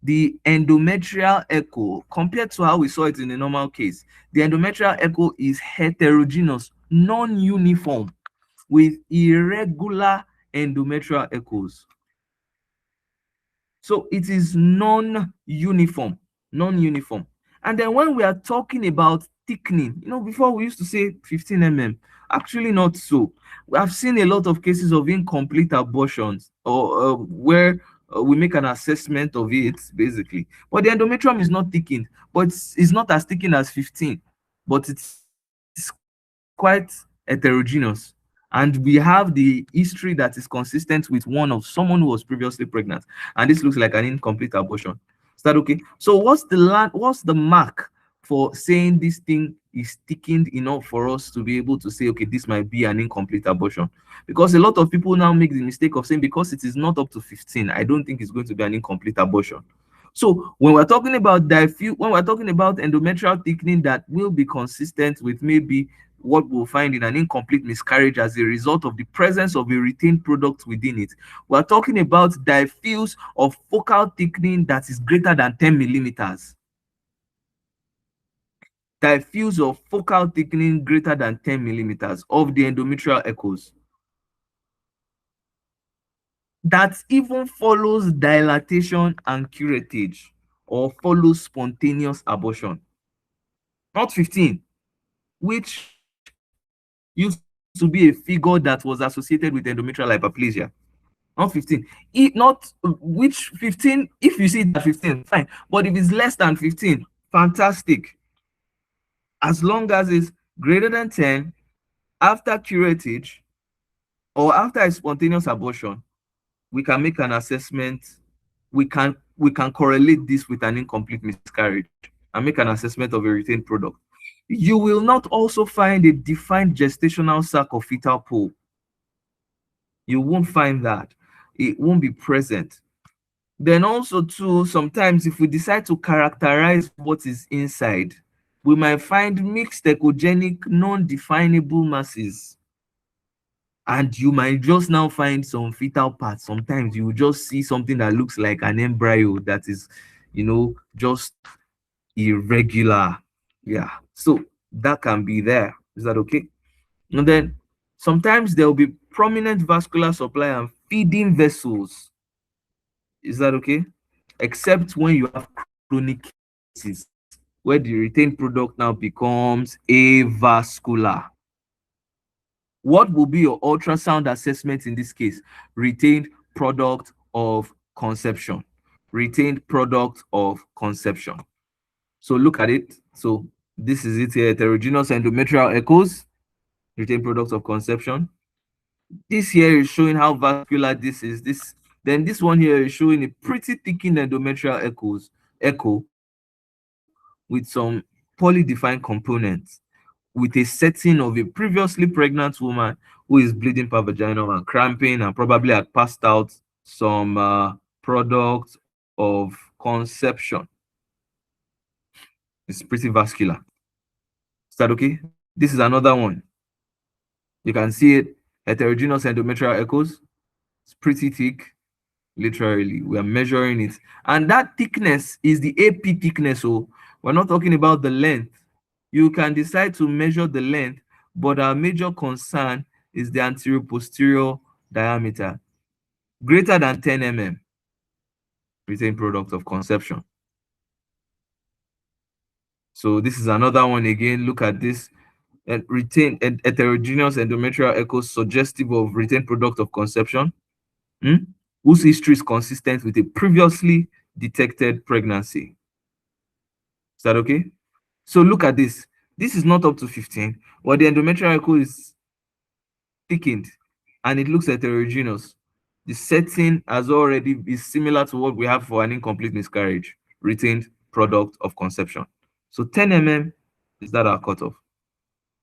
The endometrial echo, compared to how we saw it in the normal case, the endometrial echo is heterogeneous, non-uniform, with irregular endometrial echoes. So it is non-uniform, non-uniform. And then when we are talking about thickening, before we used to say 15 mm, actually not so. We have seen a lot of cases of incomplete abortions, or where we make an assessment of it, basically. But the endometrium is not thickened, but it's not as thickened as 15, but it's quite heterogeneous. And we have the history that is consistent with one of someone who was previously pregnant, and this looks like an incomplete abortion. Is that okay? So what's the mark for saying this thing is thickened enough for us to be able to say, okay, this might be an incomplete abortion? Because a lot of people now make the mistake of saying, because it is not up to 15, I don't think it's going to be an incomplete abortion. So when we're talking about diffuse, when we're talking about endometrial thickening that will be consistent with maybe what we'll find in an incomplete miscarriage as a result of the presence of a retained product within it, we're talking about diffuse or focal thickening that is greater than 10 millimeters. diffuse or focal thickening greater than 10 millimeters of the endometrial echoes that even follows dilatation and curettage or follows spontaneous abortion. Not 15, which used to be a figure that was associated with endometrial hyperplasia. Not 15. Not which 15, if you see that 15, fine. But if it's less than 15, fantastic. As long as it's greater than 10, after curettage or after a spontaneous abortion, we can make an assessment. We can correlate this with an incomplete miscarriage and make an assessment of a retained product. You will not also find a defined gestational sac or fetal pole. You won't find that. It won't be present. Then also too, sometimes if we decide to characterize what is inside, we might find mixed echogenic non-definable masses. And you might just now find some fetal parts. Sometimes you will just see something that looks like an embryo that is, just irregular. Yeah. So that can be there. Is that okay? And then sometimes there will be prominent vascular supply and feeding vessels. Is that okay? Except when you have chronic cases where the retained product now becomes avascular. What will be your ultrasound assessment in this case? Retained product of conception. Retained product of conception. So look at it. So this is it here, heterogeneous endometrial echoes, retained product of conception. This here is showing how vascular this is. Then this one here is showing a pretty thickened endometrial echo with some poorly defined components, with a setting of a previously pregnant woman who is bleeding per vaginal and cramping and probably had passed out some product of conception. It's pretty vascular. Is that okay? This is another one. You can see it, heterogeneous endometrial echoes. It's pretty thick, literally. We are measuring it. And that thickness is the AP thickness. So we're not talking about the length. You can decide to measure the length, but our major concern is the anterior posterior diameter. Greater than 10 mm, retained product of conception. So this is another one again. Look at this. And retained and heterogeneous endometrial echoes suggestive of retained product of conception, whose history is consistent with a previously detected pregnancy. Is that okay? So look at this. This is not up to 15, but the endometrial echo is thickened and it looks heterogeneous. The setting has already is similar to what we have for an incomplete miscarriage, retained product of conception. So 10 mm is that our cutoff.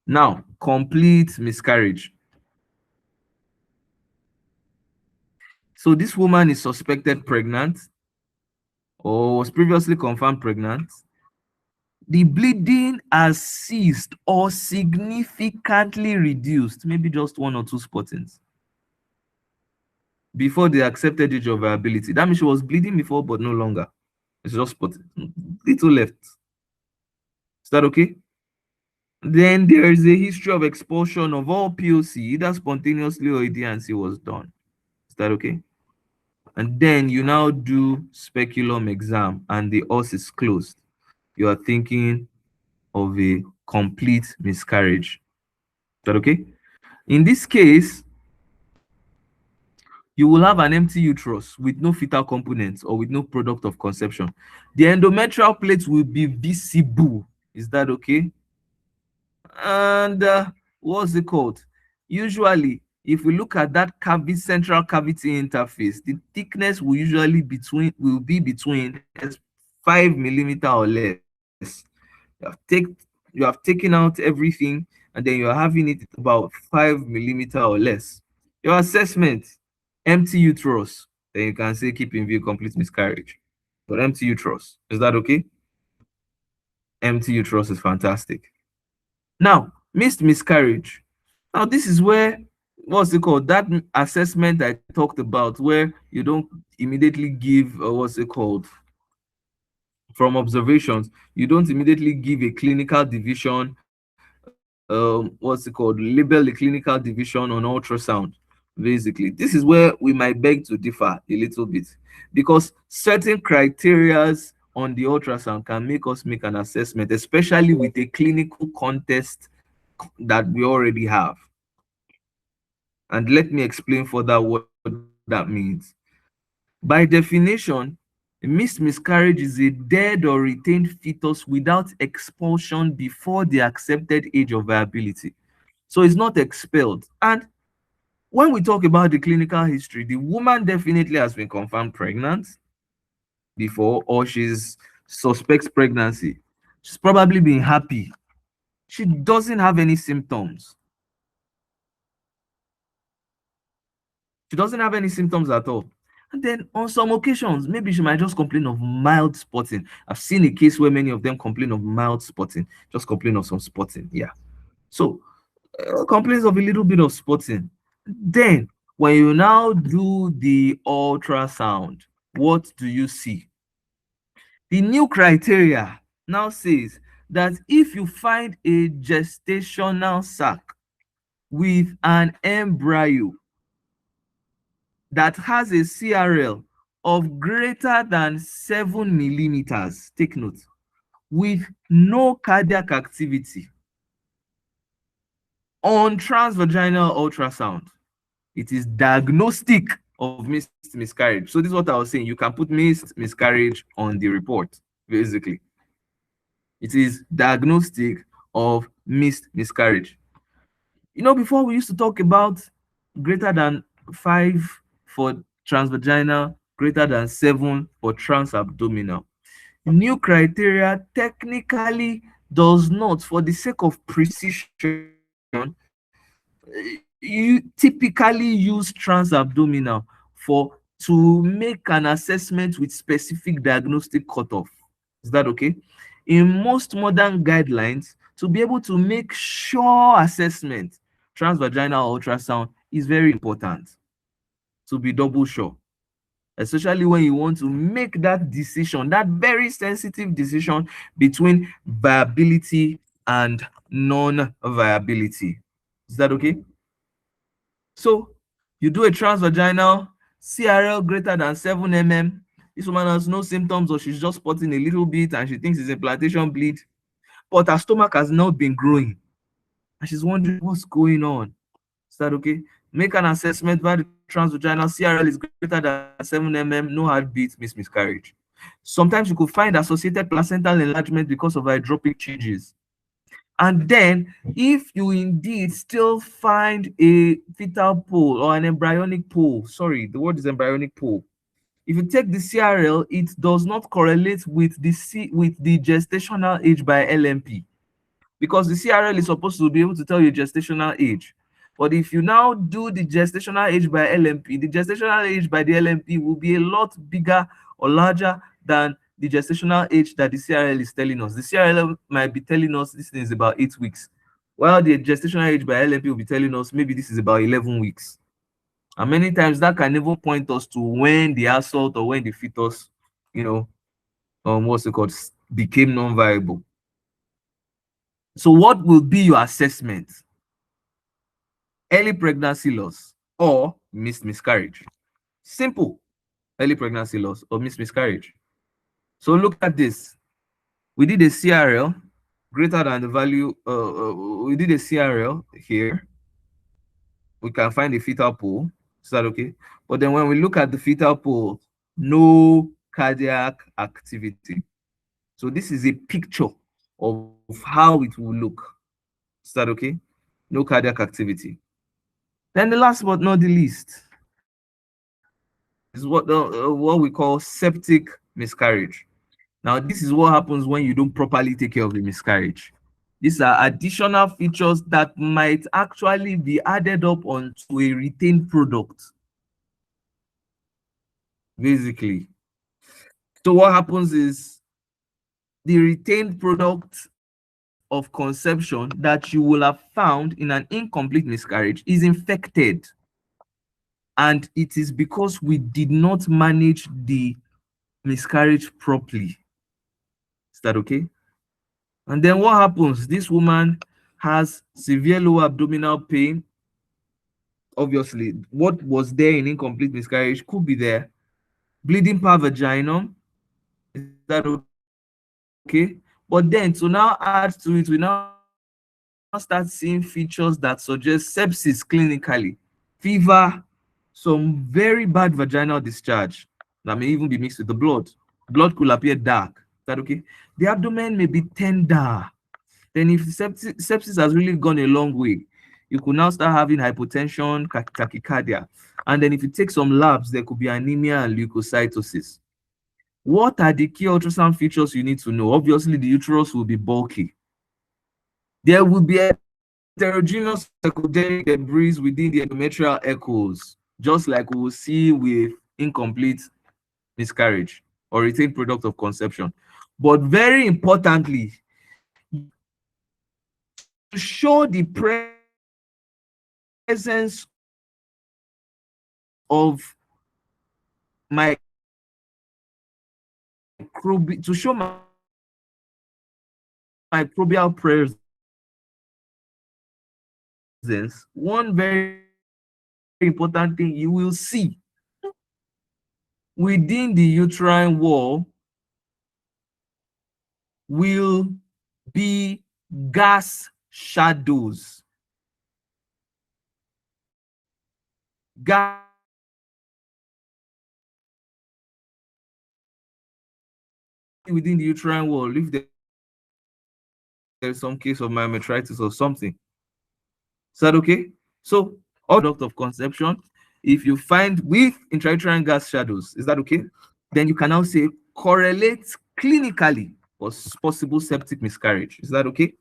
Now, complete miscarriage. So this woman is suspected pregnant or was previously confirmed pregnant. The bleeding has ceased or significantly reduced, maybe just 1 or 2 spottings, before the accepted age of viability. That means she was bleeding before, but no longer. It's just spotted. Little left. Is that okay? Then there is a history of expulsion of all POC, either spontaneously or ED&C was done. Is that okay? And then you now do speculum exam and the os is closed. You are thinking of a complete miscarriage. Is that okay? In this case, you will have an empty uterus with no fetal components or with no product of conception. The endometrial plate will be visible. Is that okay? And what's it called? Usually, if we look at that central cavity interface, the thickness will usually be between 5 millimeter or less. You have taken out everything, and then you're having it about 5 millimeter or less. Your assessment, empty uterus, then you can say keep in view complete miscarriage. But empty uterus, is that okay? Empty uterus is fantastic. Now, missed miscarriage. Now, this is where, what's it called? That assessment I talked about, where you don't immediately give, what's it called? from observations. You don't immediately give a clinical division, what's it called, label a clinical division on ultrasound. Basically, this is where we might beg to differ a little bit, because certain criterias on the ultrasound can make us make an assessment, especially with a clinical context that we already have. And let me explain further what that means. By definition, a missed miscarriage is a dead or retained fetus without expulsion before the accepted age of viability. So it's not expelled. And when we talk about the clinical history, the woman definitely has been confirmed pregnant before, or she's suspects pregnancy. She's probably been happy. She doesn't have any symptoms. She doesn't have any symptoms at all. And then on some occasions, maybe she might just complain of mild spotting. I've seen a case where many of them complain of mild spotting, just complain of some spotting. Yeah. So complaints of a little bit of spotting. Then when you now do the ultrasound, what do you see? The new criteria now says that if you find a gestational sac with an embryo that has a CRL of greater than 7 millimeters, take note, with no cardiac activity on transvaginal ultrasound, it is diagnostic of missed miscarriage. So this is what I was saying. You can put missed miscarriage on the report, basically. It is diagnostic of missed miscarriage. You know, before we used to talk about greater than 5 for transvaginal, greater than 7 for transabdominal. New criteria technically does not, for the sake of precision, you typically use transabdominal for to make an assessment with specific diagnostic cutoff. Is that okay? In most modern guidelines, to be able to make sure assessment, transvaginal ultrasound is very important to be double sure, especially when you want to make that decision, that very sensitive decision between viability and non-viability. Is that okay? So you do a transvaginal CRL greater than 7 mm. This woman has no symptoms, or she's just spotting a little bit and she thinks it's implantation bleed, but her stomach has not been growing and she's wondering what's going on. Is that okay? Make an assessment by the transvaginal. CRL is greater than 7 mm, no heartbeat, miscarriage. Sometimes you could find associated placental enlargement because of hydropic changes. And then, if you indeed still find a fetal pole or an embryonic pole, sorry, the word is embryonic pole. If you take the CRL, it does not correlate with the gestational age by LMP, because the CRL is supposed to be able to tell you gestational age. But if you now do the gestational age by LMP, the gestational age by the LMP will be a lot bigger or larger than the gestational age that the CRL is telling us. The CRL might be telling us this is about 8 weeks, while the gestational age by LMP will be telling us maybe this is about 11 weeks. And many times that can even point us to when the assault or when the fetus, you know, what's it called, became non-viable. So what will be your assessment? Early pregnancy loss or missed miscarriage? Simple. Early pregnancy loss or missed miscarriage. So look at this. We did a CRL greater than the value. We did a CRL here. We can find the fetal pool. Is that okay? But then when we look at the fetal pool, no cardiac activity. So this is a picture of how it will look. Is that okay? No cardiac activity. Then the last but not the least is what we call septic miscarriage. Now, this is what happens when you don't properly take care of the miscarriage. These are additional features that might actually be added up onto a retained product, basically. So what happens is the retained product of conception that you will have found in an incomplete miscarriage is infected. And it is because we did not manage the miscarriage properly. that okay? And then what happens? This woman has severe lower abdominal pain. Obviously, what was there in incomplete miscarriage could be there. Bleeding per vaginum, is that okay? But then to now add to it, we now start seeing features that suggest sepsis clinically. Fever, some very bad vaginal discharge that may even be mixed with the blood. Blood could appear dark. Is that okay? The abdomen may be tender. Then if sepsis has really gone a long way, you could now start having hypotension, tachycardia. And then if you take some labs, there could be anemia and leukocytosis. What are the key ultrasound features you need to know? Obviously, the uterus will be bulky. There will be heterogeneous echogenic debris within the endometrial echoes, just like we will see with incomplete miscarriage or retained product of conception. But very importantly, to show the presence of microbial presence, one very important thing you will see within the uterine wall will be gas shadows. Gas within the uterine wall if there's some case of myometritis or something. Is that okay? So all the product of conception, if you find with intrauterine gas shadows, is that okay? Then you can now say correlates clinically for possible septic miscarriage. Is that okay?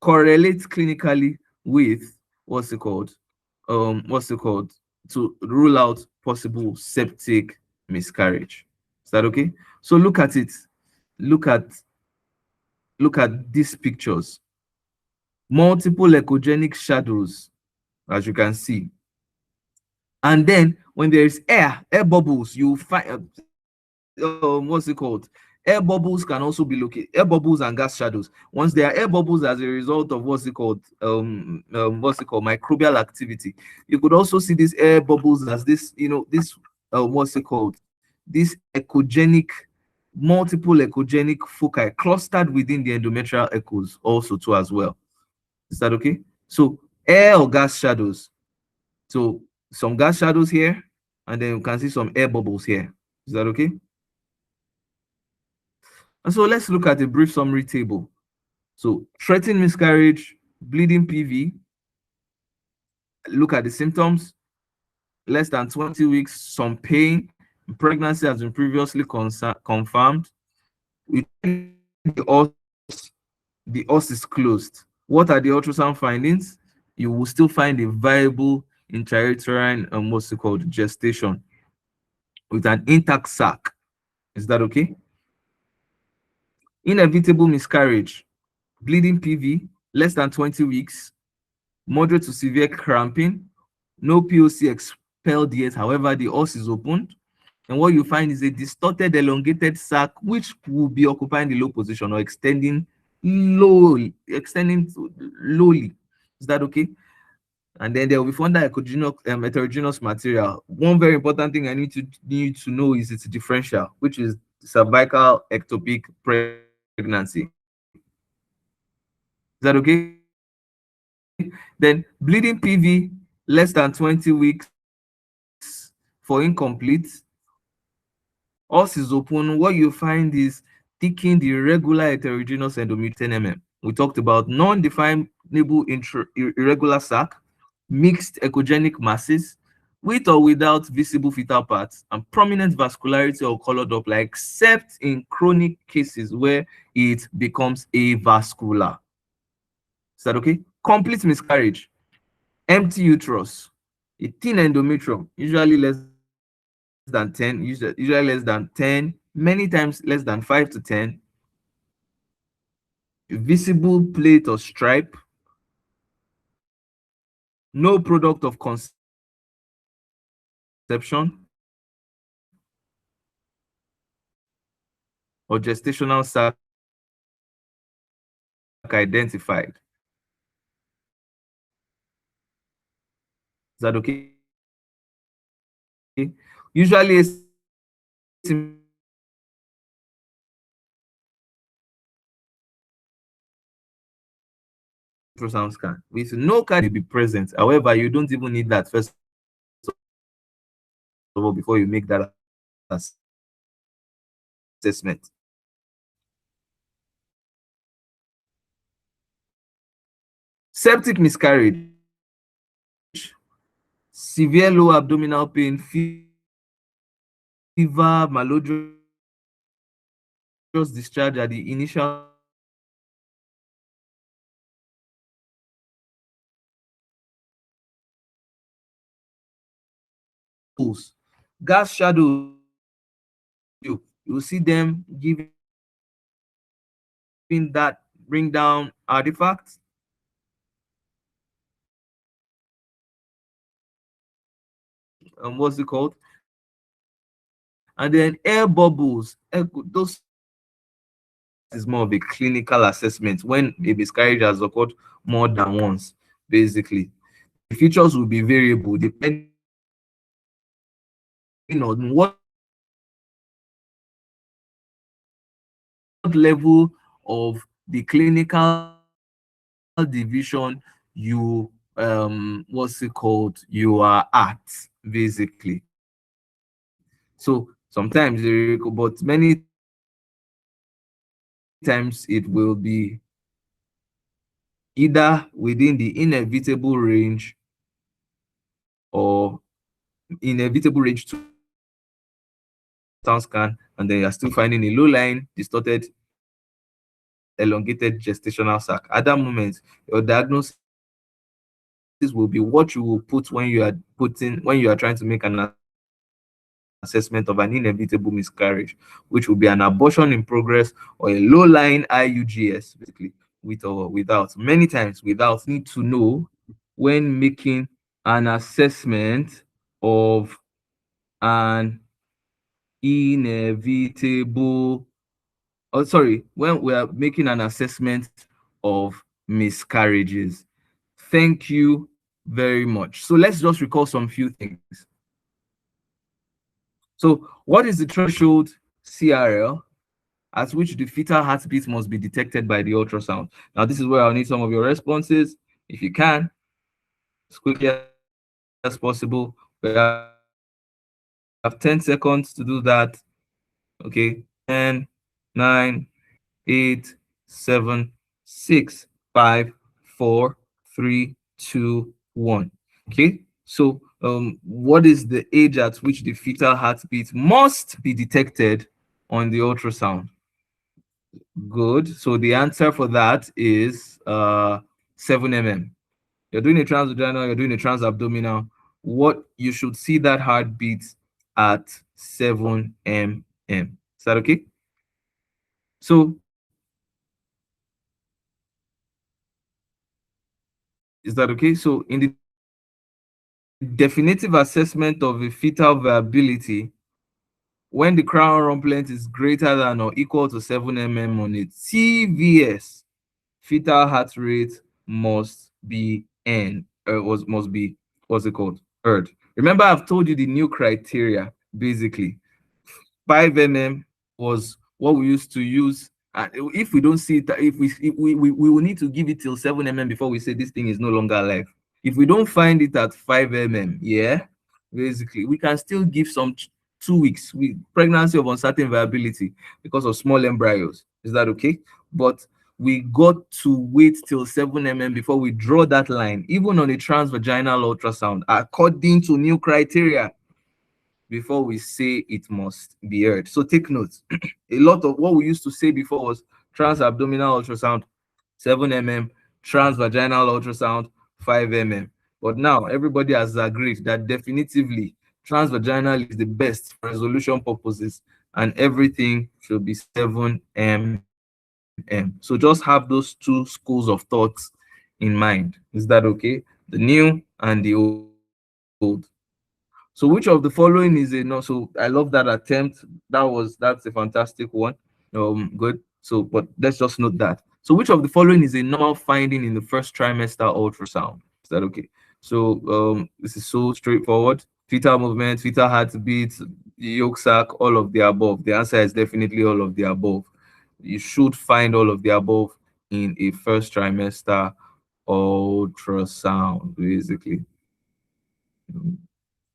Correlates clinically with what's it called to rule out possible septic miscarriage. Is that okay? So look at it. Look at these pictures. Multiple echogenic shadows, as you can see. And then when there is air bubbles, you find air bubbles can also be located. Air bubbles and gas shadows. Once there are air bubbles as a result of microbial activity, you could also see these air bubbles as this, this this echogenic, multiple echogenic foci clustered within the endometrial echoes also too as well. Is that okay? So air or gas shadows. So some gas shadows here, and then you can see some air bubbles here. Is that okay? And so let's look at a brief summary table. So threatened miscarriage, bleeding PV. Look at the symptoms. Less than 20 weeks, some pain. Pregnancy has been previously confirmed. The os is closed. What are the ultrasound findings? You will still find a viable intrauterine gestation with an intact sac. Is that okay? Inevitable miscarriage, bleeding PV, less than 20 weeks, moderate to severe cramping, no POC expelled yet, however, the os is opened. And what you find is a distorted, elongated sac, which will be occupying the low position or extending lowly. Is that okay? And then there will be further heterogeneous material. One very important thing I need to know is its differential, which is cervical ectopic pregnancy. Is that okay? Then bleeding PV, less than 20 weeks for incomplete. Os is open. What you find is thickened irregular heterogeneous endometrium 10 mm. We talked about non-definable irregular sac, mixed echogenic masses, with or without visible fetal parts, and prominent vascularity or color Doppler, except in chronic cases where it becomes avascular. Is that okay? Complete miscarriage, empty uterus, a thin endometrium, usually less than 10, usually less than 10, many times less than 5 to 10, visible plate or stripe, no product of conception, or gestational sac identified. Is that okay? Usually asymptomatic ultrasound scan with no card will be present. However, you don't even need that first of all before you make that assessment. Septic miscarriage, severe low abdominal pain, fever, malodorous discharge at the initial pulse. Gas shadows, you see them giving that bring down artifacts. What's it called? And then air bubbles. Those is more of a clinical assessment when a miscarriage has occurred more than once. Basically, the features will be variable depending on what level of the clinical division you what's it called you are at, basically. So sometimes but many times it will be either within the inevitable range or inevitable range to scan, and then you're still finding a low lying distorted elongated gestational sac. At that moment, your diagnosis will be what you will put when you are trying to make an assessment of an inevitable miscarriage, which will be an abortion in progress or a low lying IUGS, basically, with or without. Many times without. You need to know when making an assessment of an inevitable, oh sorry, when we are making an assessment of miscarriages. Thank you very much. So let's just recall some few things. So what is the threshold CRL at which the fetal heartbeat must be detected by the ultrasound? Now this is where I'll need some of your responses. If you can, as quickly as possible. We have 10 seconds to do that. Okay, 10, 9, 8, 7, 6, 5, 4, 3, 2, 1. Okay, so what is the age at which the fetal heartbeat must be detected on the ultrasound? Good. So the answer for that is 7 mm. You're doing a transvaginal, you're doing a transabdominal. What you should see that heartbeat at 7 mm. Is that okay? So is that okay? So in the definitive assessment of a fetal viability, when the crown rump length is greater than or equal to 7 mm on a TVS, fetal heart rate must be must be, what's it called, heard. Remember, I've told you the new criteria. Basically 5 mm was what we used to use, and if we don't see it, we will need to give it till 7 mm before we say this thing is no longer alive. If we don't find it at 5 mm, yeah, basically we can still give some 2 weeks with pregnancy of uncertain viability because of small embryos. Is that okay? But we got to wait till 7 mm before we draw that line, even on a transvaginal ultrasound, according to new criteria, before we say it must be heard. So take note. A lot of what we used to say before was transabdominal ultrasound 7 mm, transvaginal ultrasound 5 mm. But now everybody has agreed that definitively transvaginal is the best for resolution purposes, and everything should be 7 mm. So just have those two schools of thoughts in mind. Is that okay? The new and the old. So which of the following is a no? So I love that attempt. That's a fantastic one. Good. So but let's just note that So which of the following is a normal finding in the first trimester ultrasound? Is that okay? So this is so straightforward. Fetal movement, fetal heartbeat, yolk sac, all of the above. The answer is definitely all of the above. You should find all of the above in a first trimester ultrasound, basically.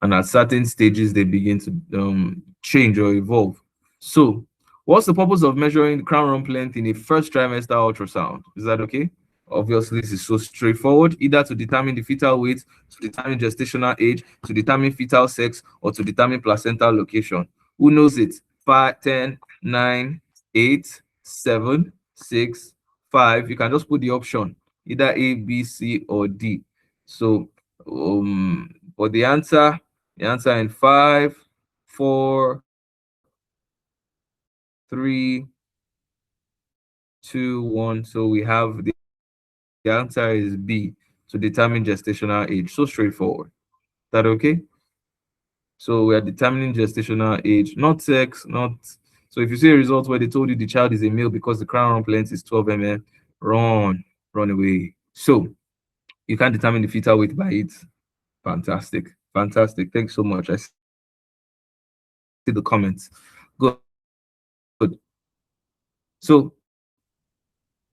And at certain stages, they begin to change or evolve. So, what's the purpose of measuring the crown rump length in a first trimester ultrasound? Is that okay? Obviously, this is so straightforward, either to determine the fetal weight, to determine gestational age, to determine fetal sex, or to determine placental location. Who knows it? 5, 10, 9, 8, 7, 6, 5. You can just put the option, either A, B, C, or D. So, for the answer in 5, 4, 3, 2, 1. So we have the answer is B, to determine gestational age. So straightforward. Is that okay? So we are determining gestational age, not sex, not. So if you see a result where they told you the child is a male because the crown rump length is 12 mm, run away. So you can determine the fetal weight by it. Fantastic. Fantastic. Thanks so much. I see the comments. Good. So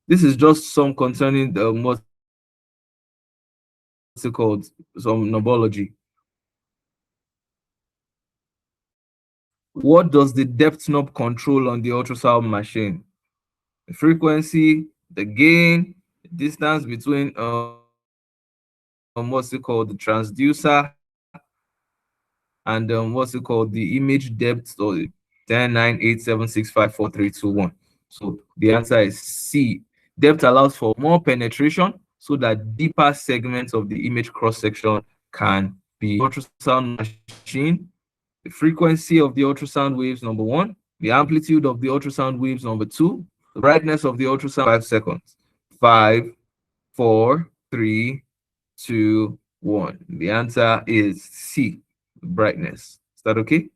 this is just some concerning what's it called, some knowledge. What does the depth knob control on the ultrasound machine? The frequency, the gain, the distance between what's it called, the transducer, and what's it called, the image depth, or 10, 9, 8, 7, 6, 5, 4, 3, 2, 1. So the answer is C. Depth allows for more penetration so that deeper segments of the image cross section can be ultrasound machine. The frequency of the ultrasound waves, number 1. The amplitude of the ultrasound waves, number 2. The brightness of the ultrasound, 5 seconds. 5, 4, 3, 2, 1. The answer is C, brightness. Is that okay?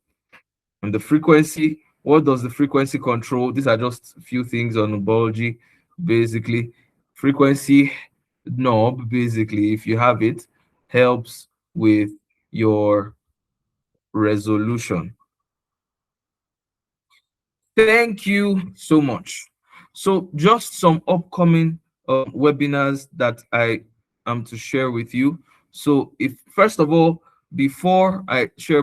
And the frequency, what does the frequency control? These are just a few things on biology, basically. Frequency knob, basically, if you have it, helps with your resolution. Thank you so much. So just some upcoming webinars that I am to share with you. So if first of all, before I share